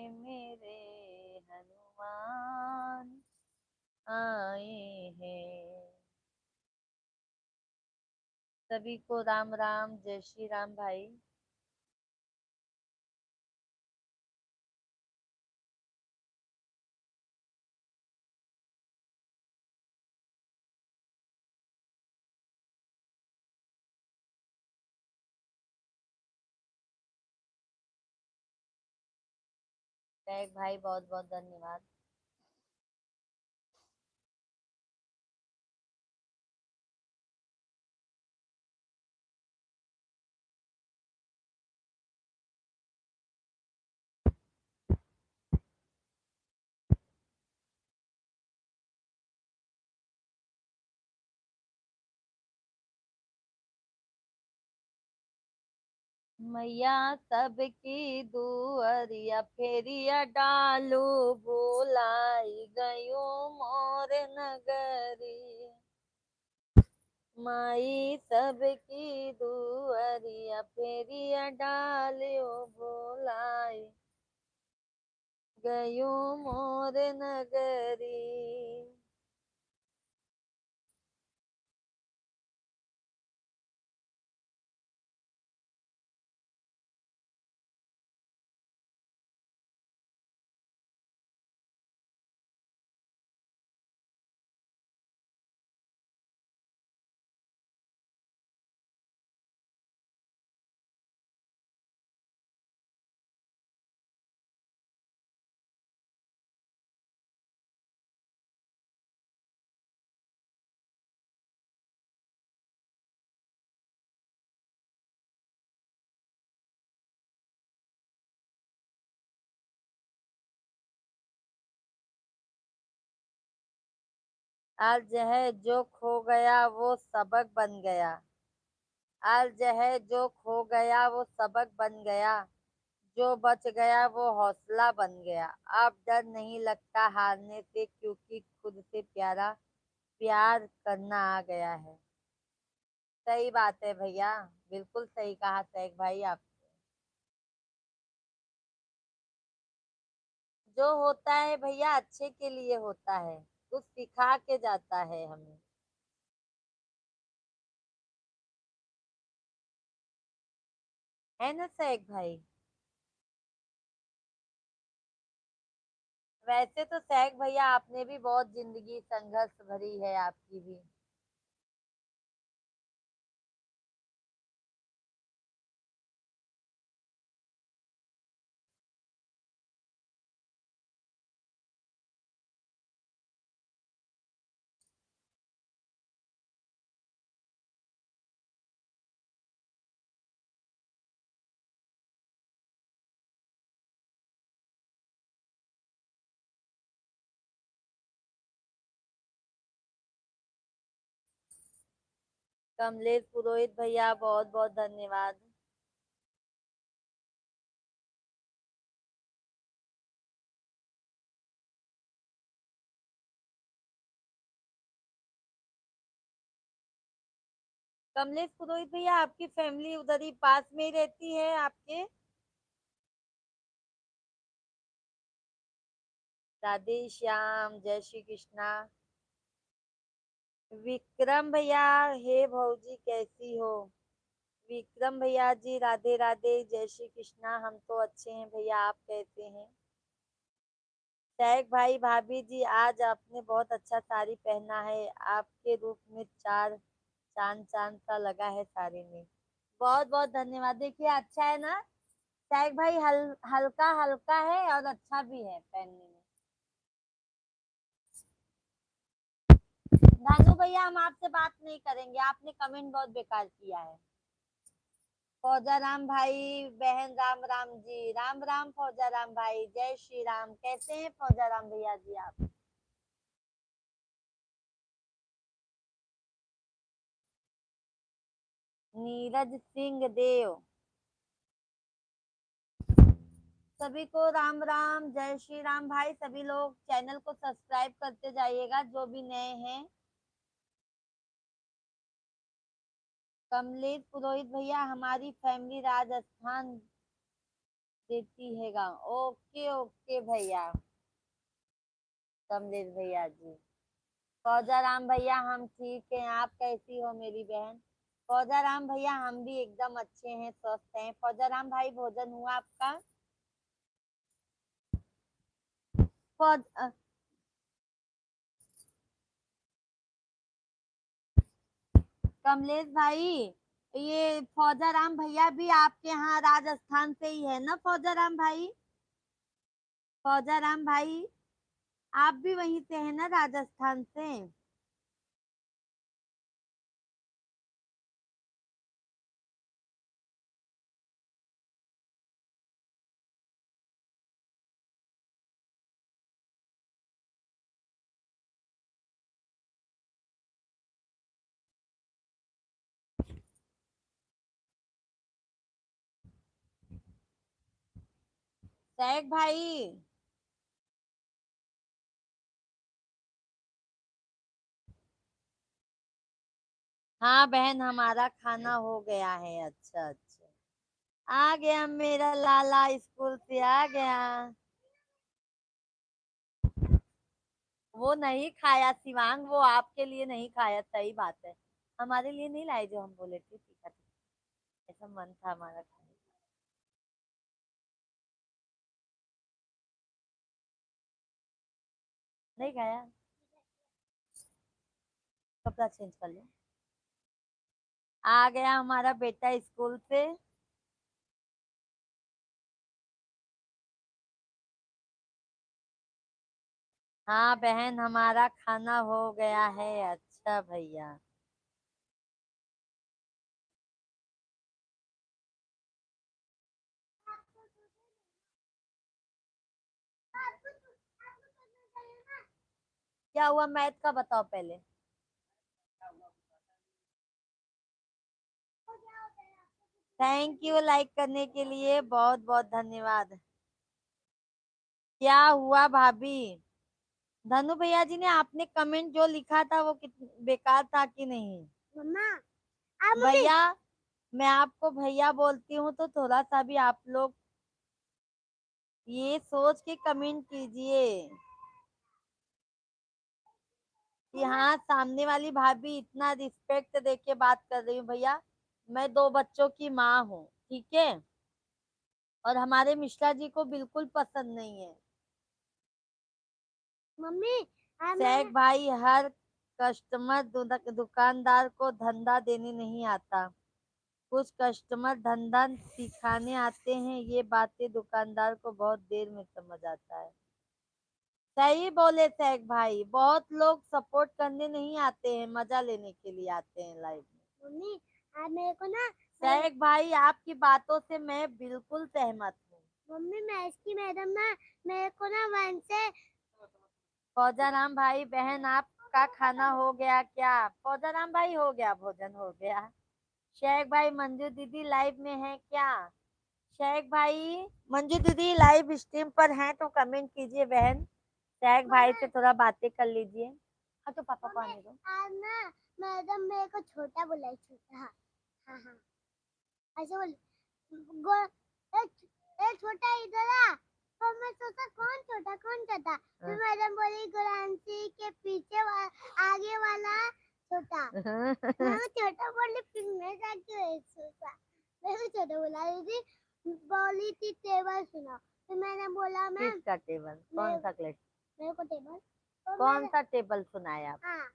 मेरे हनुमान आए हैं। सभी को राम राम, जय श्री राम भाई। टैग भाई बहुत बहुत धन्यवाद। मैया सबकी दुअरिया फेरिया डालू बुलाई गयो मोर नगरी। माई सबकी दुअरिया फेरिया डालियो बुलाई गयो मोर नगरी। आज है जो खो गया वो सबक बन गया। आज है जो खो गया वो सबक बन गया, जो बच गया वो हौसला बन गया। अब डर नहीं लगता हारने से, क्योंकि खुद से प्यारा प्यार करना आ गया है। सही बात है भैया, बिल्कुल सही कहा सैग भाई आप। जो होता है भैया अच्छे के लिए होता है, कुछ सिखा के जाता है हमें। है ना सैग भाई? वैसे तो सैग भैया आपने भी बहुत जिंदगी संघर्ष भरी है आपकी भी। कमलेश पुरोहित भैया बहुत बहुत धन्यवाद। कमलेश पुरोहित भैया आपकी फैमिली उधर ही पास में ही रहती है आपके? राधे श्याम, जय श्री कृष्णा। विक्रम भैया, हे भौजी कैसी हो? विक्रम भैया जी राधे राधे, जय श्री कृष्णा। हम तो अच्छे हैं भैया, आप कैसे हैं? सैग भाई भाभी जी, आज आपने बहुत अच्छा साड़ी पहना है, आपके रूप में चार चांद चांद सा लगा है साड़ी में। बहुत बहुत धन्यवाद। देखिए अच्छा है ना सैग भाई, हल्का हल्का है और अच्छा भी है पहनने में। धानु भैया हम आपसे बात नहीं करेंगे, आपने कमेंट बहुत बेकार किया है। फौजा राम भाई बहन राम राम जी, राम राम फौजा राम भाई, जय श्री राम। कैसे हैं फौजा राम भैया जी आप? नीरज सिंह देव, सभी को राम राम, जय श्री राम भाई। सभी लोग चैनल को सब्सक्राइब करते जाइएगा जो भी नए हैं। कमलेश पुरोहित भैया, हमारी फैमिली राजस्थान देती है गाँव। ओके ओके भैया, कमलेश भैया जी। फौजा राम भैया हम ठीक हैं, आप कैसी हो मेरी बहन? फौजा राम भैया हम भी एकदम अच्छे हैं, स्वस्थ हैं। फौजा राम भाई भोजन हुआ आपका? फौज कमलेश भाई, ये फौजा राम भैया भी आपके यहाँ राजस्थान से ही है ना फौजा राम भाई? फौजा राम भाई आप भी वहीं से है ना, राजस्थान से? सैक भाई, हाँ बहन हमारा खाना हो गया है। अच्छा अच्छा, आ गया मेरा लाला, स्कूल से आ गया। वो नहीं खाया शिवांग, वो आपके लिए नहीं खाया, सही बात है। हमारे लिए नहीं लाए जो हम बोले थे, ठीक है। ऐसा मन था हमारा खाने का। नहीं खाया, कपड़ा चेंज कर लो। आ गया हमारा बेटा स्कूल से। हाँ बहन हमारा खाना हो गया है। अच्छा भैया, क्या हुआ मैथ का बताओ पहले। थैंक यू लाइक करने के लिए, बहुत बहुत धन्यवाद। क्या हुआ भाभी? धनु भैया जी ने आपने कमेंट जो लिखा था वो बेकार था कि नहीं? मम्मा भैया, मैं आपको भैया बोलती हूँ तो थोड़ा सा भी आप लोग ये सोच के कमेंट कीजिए कि हाँ सामने वाली भाभी इतना रिस्पेक्ट दे के बात कर रही हूँ। भैया मैं 2 बच्चों की माँ हूँ, ठीक है, और हमारे मिश्रा जी को बिल्कुल पसंद नहीं है। मम्मी सैक भाई, हर कस्टमर दुकानदार को धंधा देने नहीं आता, कुछ कस्टमर धंधा सिखाने आते हैं। ये बातें दुकानदार को बहुत देर में समझ आता है। सही बोले सैक भाई, बहुत लोग सपोर्ट करने नहीं आते हैं, मजा लेने के लिए आते हैं लाइव में। मम्मी आप मेरे को ना, सैक भाई आपकी बातों से मैं बिल्कुल सहमत हूँ। मम्मी मैं इसकी मैडम ना, मेरे को ना वन से। फौजा राम भाई बहन आपका खाना हो गया क्या? फौजा राम भाई हो गया, भोजन हो गया। शेख भाई मंजू दीदी लाइव में है क्या? शेख भाई मंजू दीदी लाइव स्ट्रीम पर हैं तो कमेंट कीजिए बहन, शेख भाई से थोड़ा बातें कर लीजिए। हाँ तो पापा को आने दो। आज ना मैडम मेरे को छोटा बोला, छोटा। हाँ हाँ हाँ, ऐसे बोल। एक, एक छोटा इधर आ। तो मैं सोचा कौन छोटा कौन छोटा, फिर मैडम बोली गुरांशी के पीछे आगे वाला छोटा। मैं छोटा बोली, फिर मैं जाके सोचा मैं भी छोटा बोला रही थी। बोली थी टेबल सुना, फिर मैंने बोला मैम किसका टेबल, कौन सा क्लास? मेरे को टेबल, कौन सा टेबल सुनाया आप? हाँ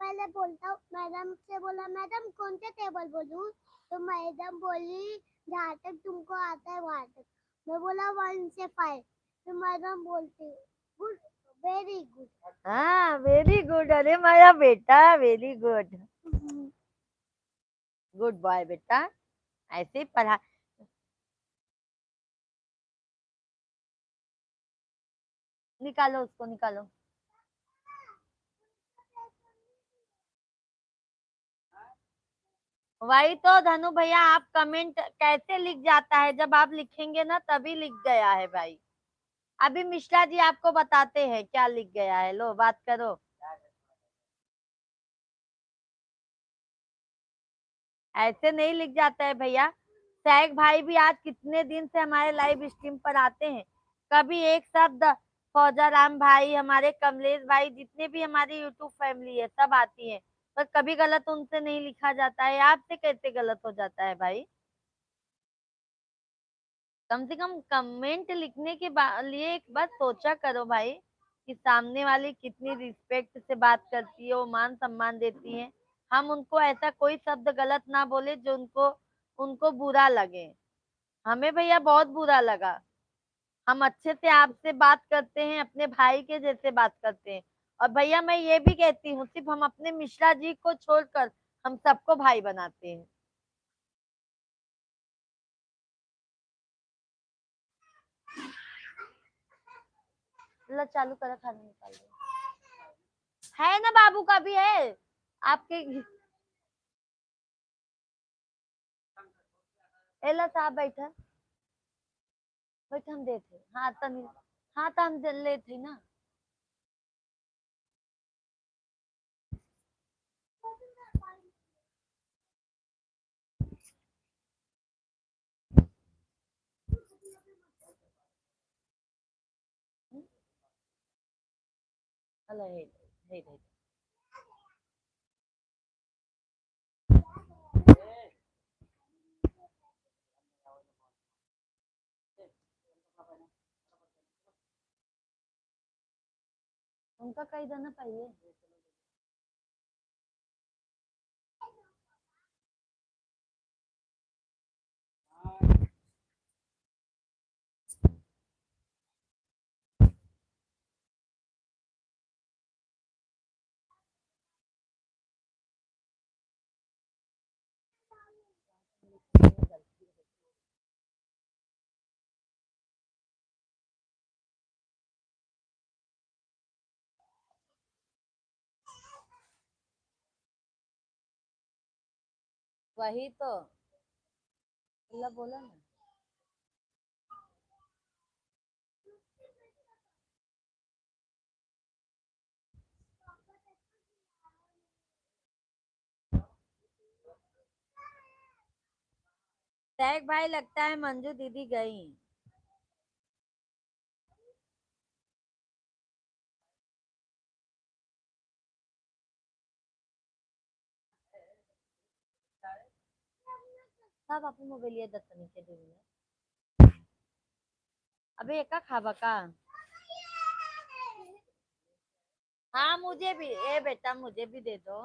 पहले बोलता हूँ, मैडम से बोला मैडम कौन सा टेबल बोलूं, तो मैडम बोली जहाँ तक तुमको आता है वहां तक। मैं बोला 1 से 5, फिर मैडम बोलती गुड, वेरी गुड। हाँ वेरी गुड, अरे मेरा बेटा वेरी गुड, गुड बॉय बेटा, ऐसे ही पढ़ा। निकालो उसको, निकालो। वही तो धनु भैया, आप कमेंट कैसे लिख जाता है, जब आप लिखेंगे ना तभी लिख गया है भाई। अभी मिश्रा जी आपको बताते हैं क्या लिख गया है, लो बात करो। ऐसे नहीं लिख जाता है भैया। सैग भाई भी आज कितने दिन से हमारे लाइव स्ट्रीम पर आते हैं, कभी एक शब्द। फौजा राम भाई, हमारे कमलेश भाई, जितने भी हमारी यूट्यूब फैमिली है सब आती है, पर कभी गलत उनसे नहीं लिखा जाता है। आपसे कैसे गलत हो जाता है भाई? कम से कम कमेंट लिखने के लिए एक बार सोचा करो भाई, कि सामने वाली कितनी रिस्पेक्ट से बात करती है, वो मान सम्मान देती है। हम उनको ऐसा कोई शब्द गलत ना बोले जो उनको उनको बुरा लगे। हमें भैया बहुत बुरा लगा। हम अच्छे से आपसे बात करते हैं, अपने भाई के जैसे बात करते हैं। और भैया मैं ये भी कहती हूँ, सिर्फ हम अपने मिश्रा जी को छोड़कर हम सबको भाई बनाते हैं। लो चालू करो, खाना निकाल दो। है ना, बाबू का भी है आपके। एला साहब बैठा, बैठा हम देते, हाँ तनी, हाँ तो हम ले थे ना। अला हे। उनका कही देना पहले। वही तो अल्लाह बोला ना। टैग भाई लगता है मंजू दीदी गई। सब अपने मोबाइल ये दत्तनी के दूंगा। अबे एक खाबा का। हाँ मुझे भी, ए बेटा मुझे भी दे दो।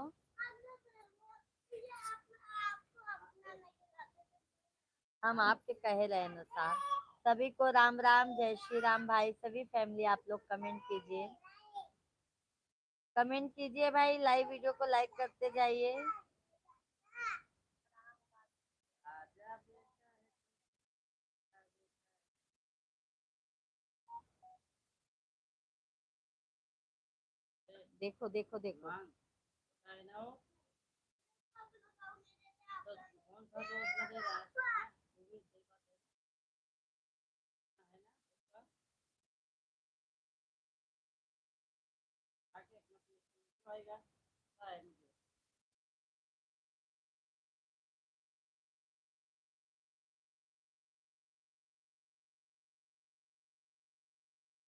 हम आपके कहे रहे अनुसार। सभी को राम राम, जय श्री राम भाई, सभी फैमिली आप लोग कमेंट कीजिए, कमेंट कीजिए भाई, लाइव वीडियो को लाइक करते जाइए। देखो देखो देखो।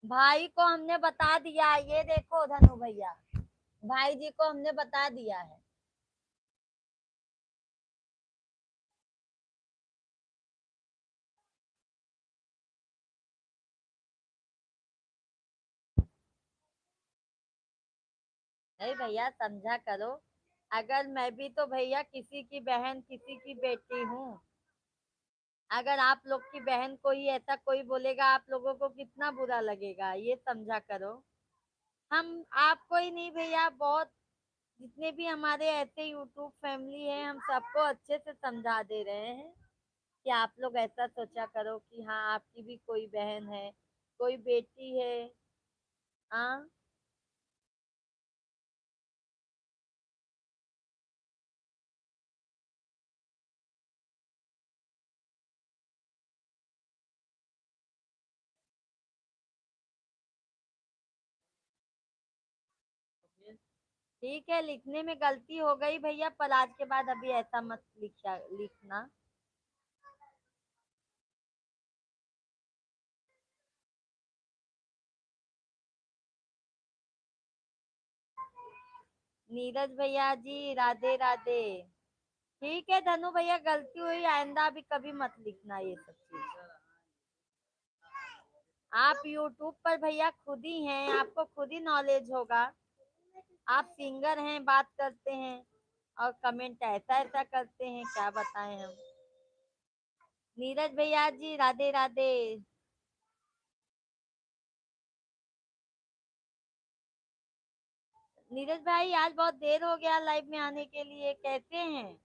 भाई को हमने बता दिया, ये देखो धनु भैया, भाई जी को हमने बता दिया है। नहीं भैया समझा करो। अगर मैं भी तो भैया किसी की बहन, किसी की बेटी हूँ। अगर आप लोग की बहन को ही ऐसा कोई बोलेगा, आप लोगों को कितना बुरा लगेगा, ये समझा करो। हम आपको ही नहीं भैया, बहुत जितने भी हमारे ऐसे यूट्यूब फैमिली है, हम सबको अच्छे से समझा दे रहे हैं। कि आप लोग ऐसा सोचा करो कि हाँ आपकी भी कोई बहन है, कोई बेटी है। हाँ, ठीक है, लिखने में गलती हो गई भैया, पर आज के बाद अभी ऐसा मत लिखना। नीरज भैया जी राधे राधे। ठीक है धनु भैया, गलती हुई, आइंदा भी कभी मत लिखना ये सब चीज। आप यूट्यूब पर भैया खुद ही हैं, आपको खुद ही नॉलेज होगा। आप सिंगर हैं, बात करते हैं और कमेंट ऐसा ऐसा करते हैं, क्या बताएं हम। नीरज भैया जी राधे राधे। नीरज भाई आज बहुत देर हो गया लाइव में आने के लिए, कैसे हैं?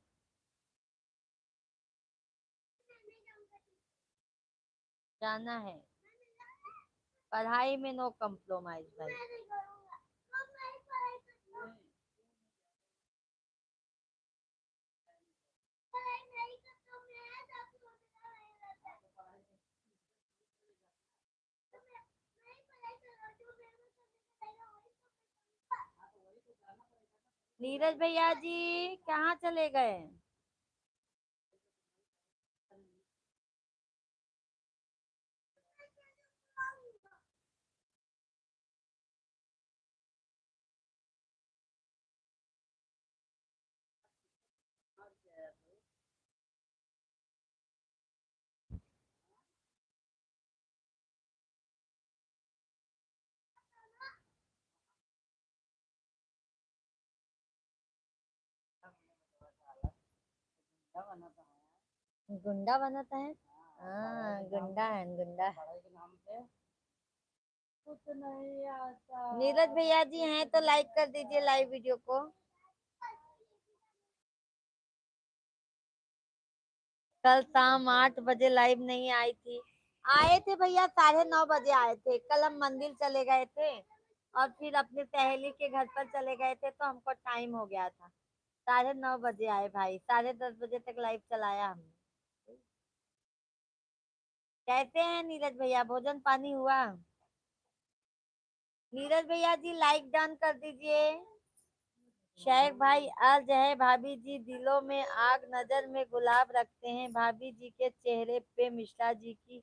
जाना है, पढ़ाई में नो कम्प्रोमाइज भाई। नीरज भैया जी कहाँ चले गए? गुंडा बनाता है। हाँ गुंडा है, गुंडा। कुछ नहीं आता। नीरज भैया जी हैं तो लाइक कर दीजिए लाइव वीडियो को। कल शाम 8 बजे लाइव नहीं आई थी। आए थे भैया, 9:30 बजे आए थे। कल हम मंदिर चले गए थे और फिर अपने सहेली के घर पर चले गए थे, तो हमको टाइम हो गया था। 9:30 बजे आए भाई, 10:30 बजे तक लाइव चलाया हमने। कैसे हैं नीरज भैया, भोजन पानी हुआ? नीरज भैया जी लाइक डन कर दीजिए। शेख भाई अर्ज है, भाभी जी दिलों में आग नजर में गुलाब रखते हैं, भाभी जी के चेहरे पे मिश्रा जी की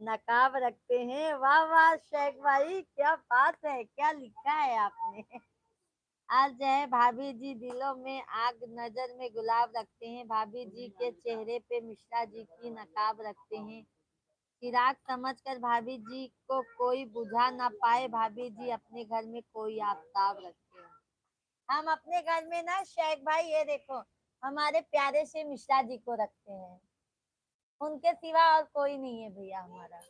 नकाब रखते हैं। वाह वाह शेख भाई, क्या बात है, क्या लिखा है आपने। अर्ज है, भाभी जी दिलों में आग नजर में गुलाब रखते हैं, भाभी जी के चेहरे पे मिश्रा जी की नकाब रखते हैं, चिराग समझकर भाभी जी को कोई बुझा ना पाए, भाभी जी अपने घर में कोई आफताब रखते हैं। हम अपने घर में ना शेख भाई, ये देखो, हमारे प्यारे से मिश्रा जी को रखते हैं, उनके सिवा और कोई नहीं है भैया हमारा।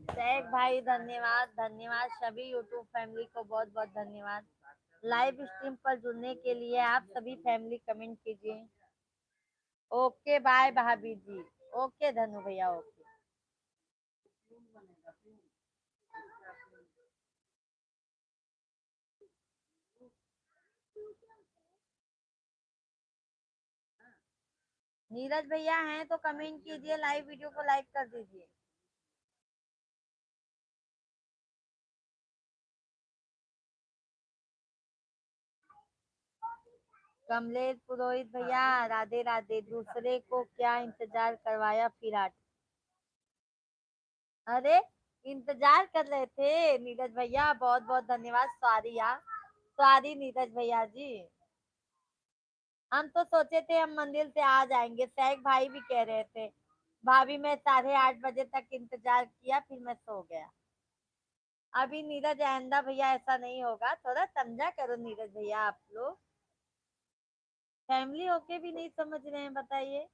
शेख भाई धन्यवाद, धन्यवाद सभी यूट्यूब फैमिली को बहुत बहुत धन्यवाद। लाइव स्ट्रीम पर जुड़ने के लिए आप सभी फैमिली कमेंट कीजिए। ओके बाय भाभी जी। ओके धनु भैया, ओके। नीरज भैया हैं तो कमेंट कीजिए, लाइव वीडियो को लाइक कर दीजिए। कमलेश पुरोहित भैया राधे राधे। दूसरे को क्या इंतजार करवाया फिर अरे इंतजार कर रहे थे नीरज भैया, बहुत बहुत धन्यवाद। सॉरी यार, सॉरी नीरज भैया जी। हम तो सोचे थे हम मंदिर से आ जाएंगे, सैक भाई भी कह रहे थे। भाभी मैं 8:30 बजे तक इंतजार किया, फिर मैं सो गया। अभी नीरज आइंदा भैया ऐसा नहीं होगा, थोड़ा समझा करो नीरज भैया। आप लोग फैमिली होके भी नहीं समझ रहे हैं, बताइए।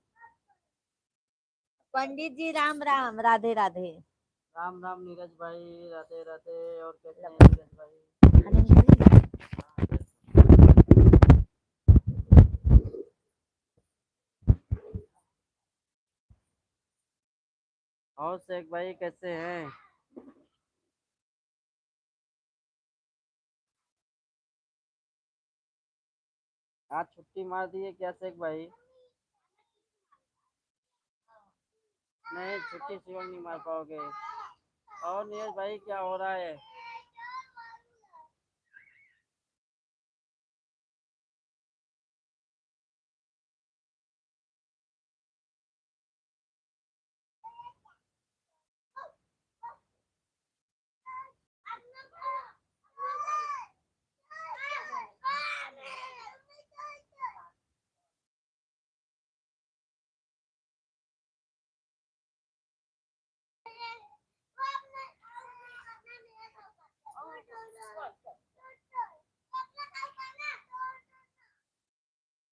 पंडित जी राम राम, राधे राधे। राम राम नीरज भाई, राधे राधे। और कैसे हैं नीरज भाई? और शेख भाई कैसे हैं? आज छुट्टी मार दी है क्या शेख भाई? नहीं, छुट्टी शिवम नहीं मार पाओगे। और नीरज भाई क्या हो रहा है?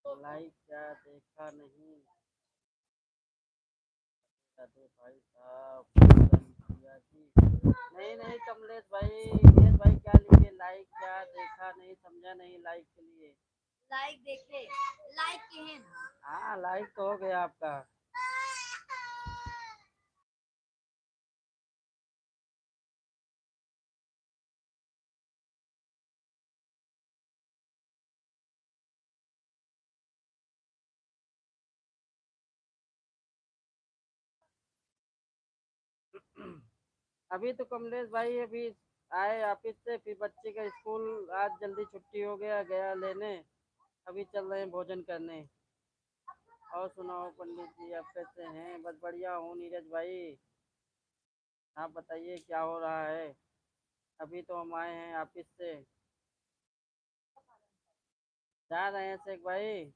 लाइक क्या देखा नहीं? अरे भाई साहब किया जी। नहीं नहीं कमलेश भाई, नीरज भाई क्या लिखे? लाइक क्या देखा नहीं, समझा नहीं लाइक के लिए। लाइक देखे, लाइक किए ना। हाँ लाइक तो हो गया आपका। अभी तो कमलेश भाई अभी आए ऑफिस से, फिर बच्चे का स्कूल आज जल्दी छुट्टी हो गया, गया लेने। अभी चल रहे हैं भोजन करने। और सुनाओ पंडित जी, आप कैसे हैं? बस बढ़िया हूँ नीरज भाई। आप बताइए क्या हो रहा है? अभी तो हम आए हैं ऑफिस से, जा रहे हैं शेख भाई।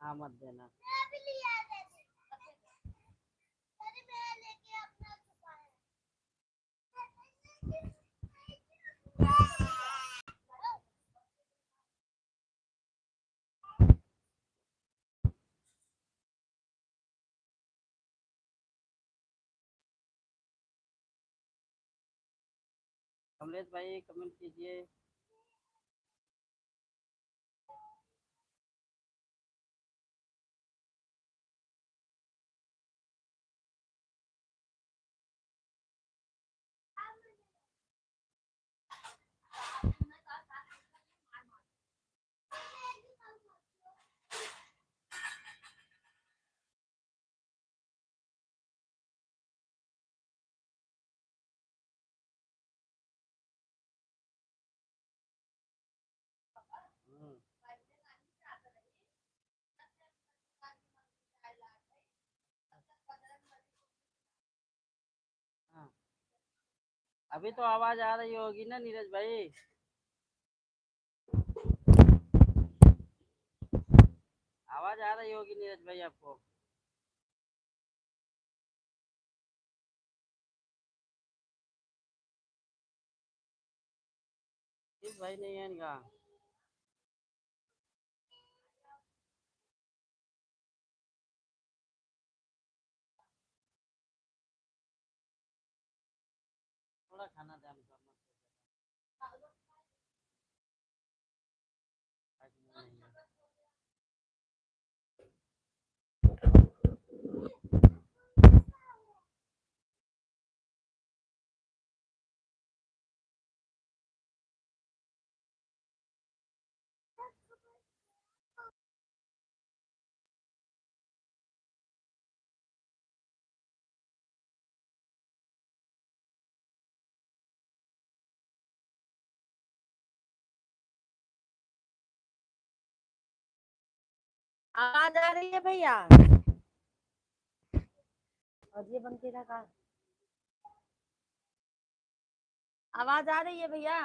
हाँ मत देना। कमलेश भाई कमेंट कीजिए। हम्म, हाँ। अभी तो आवाज आ रही होगी ना नीरज भाई? आवाज आ रही होगी नीरज भाई आपको? नीरज भाई नहीं है इनका। थोड़ा खाना ध्यान करना। नहीं है। आवाज आ रही है भैया? और ये बंद के रखा। आवाज आ रही है भैया?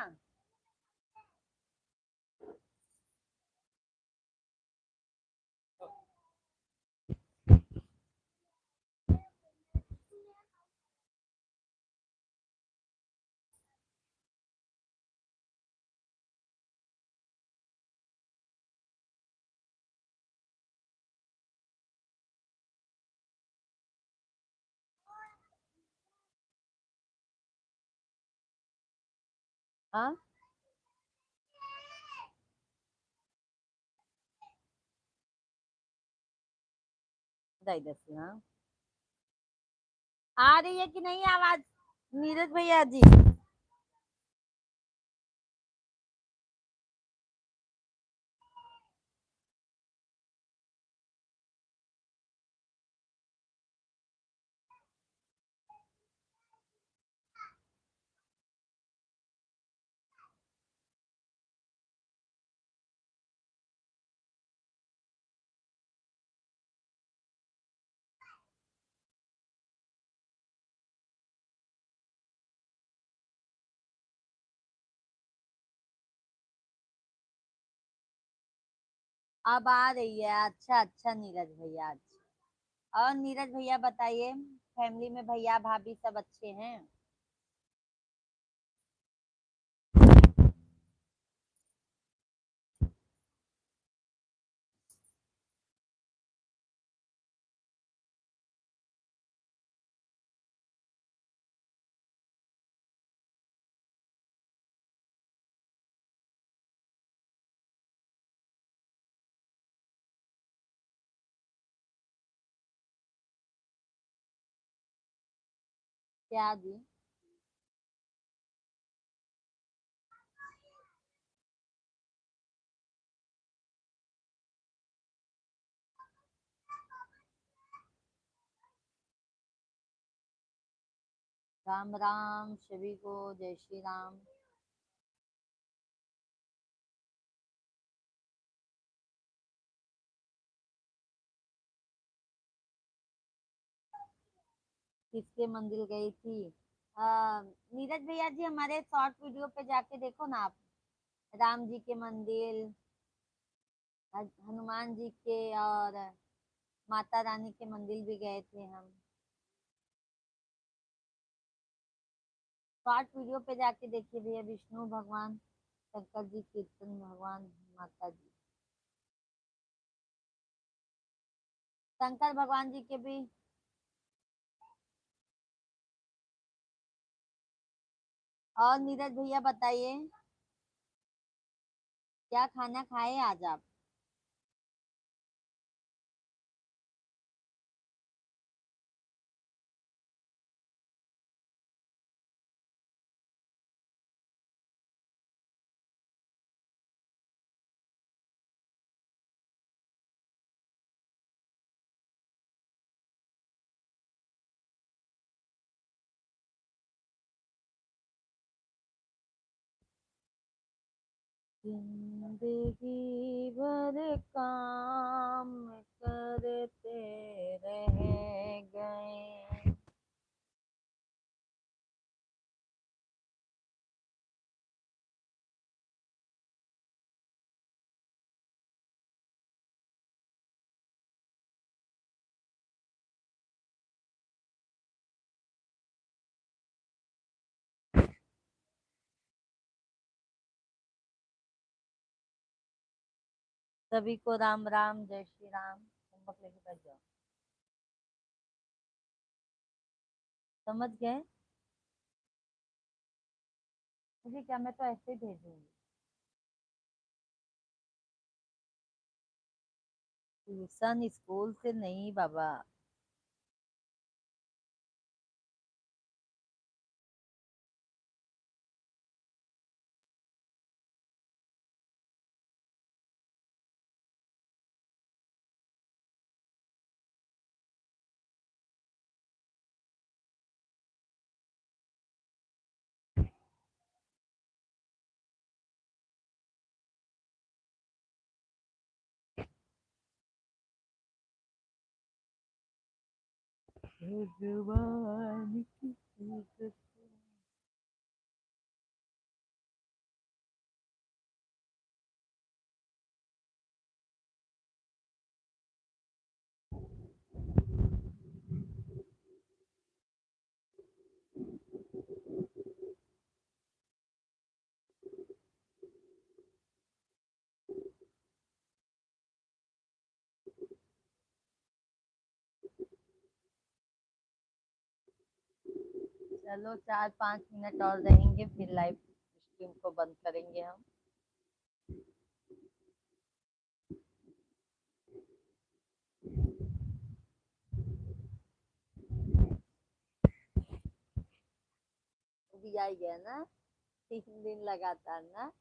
हाँ बताइए दस हाँ आ रही है कि नहीं आवाज नीरज भैया जी। अब आ रही है अच्छा अच्छा नीरज भैया अच्छा। और नीरज भैया बताइए फैमिली में भैया भाभी सब अच्छे हैं। क्या जी। राम राम सभी को जय श्री राम। किसके मंदिर गई थी। नीरज भैया जी हमारे शॉर्ट वीडियो पे जाके देखो ना आप। राम जी के मंदिर हनुमान जी के और माता रानी के मंदिर भी गए थे हम। शॉर्ट वीडियो पे जाके देखिए भैया विष्णु भगवान शंकर जी कीर्तन भगवान माता जी शंकर भगवान जी के भी। और नीरज भैया बताइए क्या खाना खाए आज आप। जिंदगी भर काम करते रह गए। सभी को राम राम जय श्री राम। होमवर्क लेके बैठ जाओ। समझ गए। मुझे क्या मैं तो ऐसे ही भेजूंगी। ट्यूशन स्कूल से नहीं बाबा। भगवान की कसम। चलो 4-5 मिनट और रहेंगे फिर लाइव स्ट्रीम को बंद करेंगे हम। भी आई गया ना 3 दिन लगातार ना।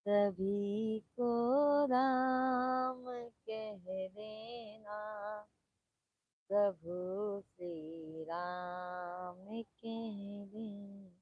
सभी को राम कह देना, प्रभु श्री राम कह देना।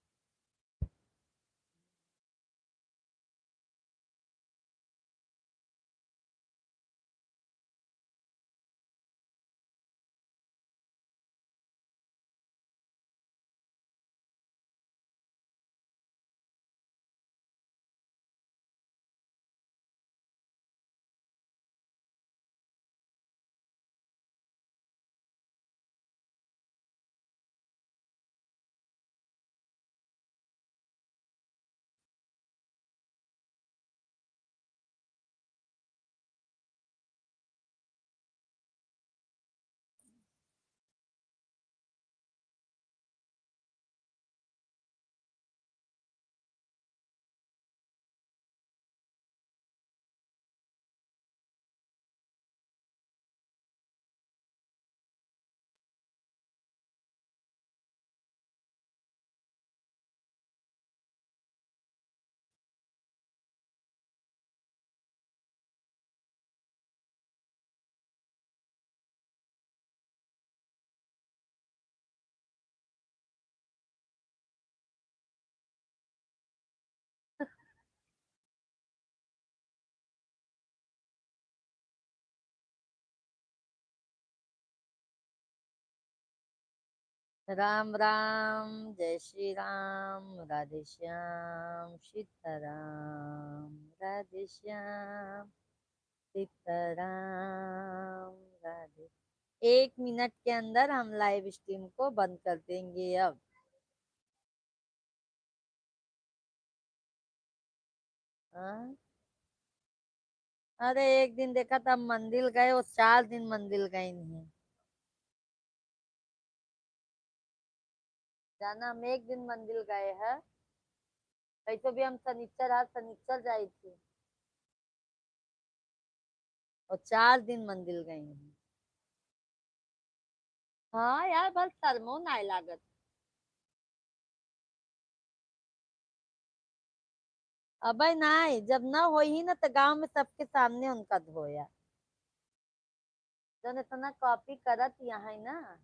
राम राम, जय श्री राम, राधे श्याम सीताराम, राधे श्याम सीताराम, राधे। 1 मिनट के अंदर हम लाइव स्ट्रीम को बंद कर देंगे अब। हाँ? अरे एक दिन देखा था मंदिर गए, वो 4 दिन मंदिर गए नहीं। जाना हम एक दिन मंदिर गए हैं, कैसे भी हम शनिचर आज शनिचर जाई थी और 4 दिन मंदिर गई हैं। हाँ यार, बस शर्मो नाय लागत। अबे नाय, जब ना हो ही ना तो गांव में सबके सामने उनका धोया। जन इतना कॉपी करत यहाँ है ना।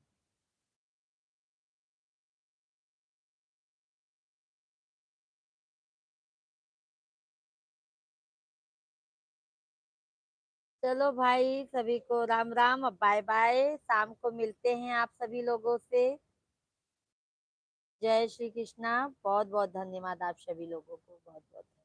चलो भाई, सभी को राम राम, अब बाय बाय, शाम को मिलते हैं आप सभी लोगों से। जय श्री कृष्णा। बहुत बहुत धन्यवाद आप सभी लोगों को, बहुत बहुत।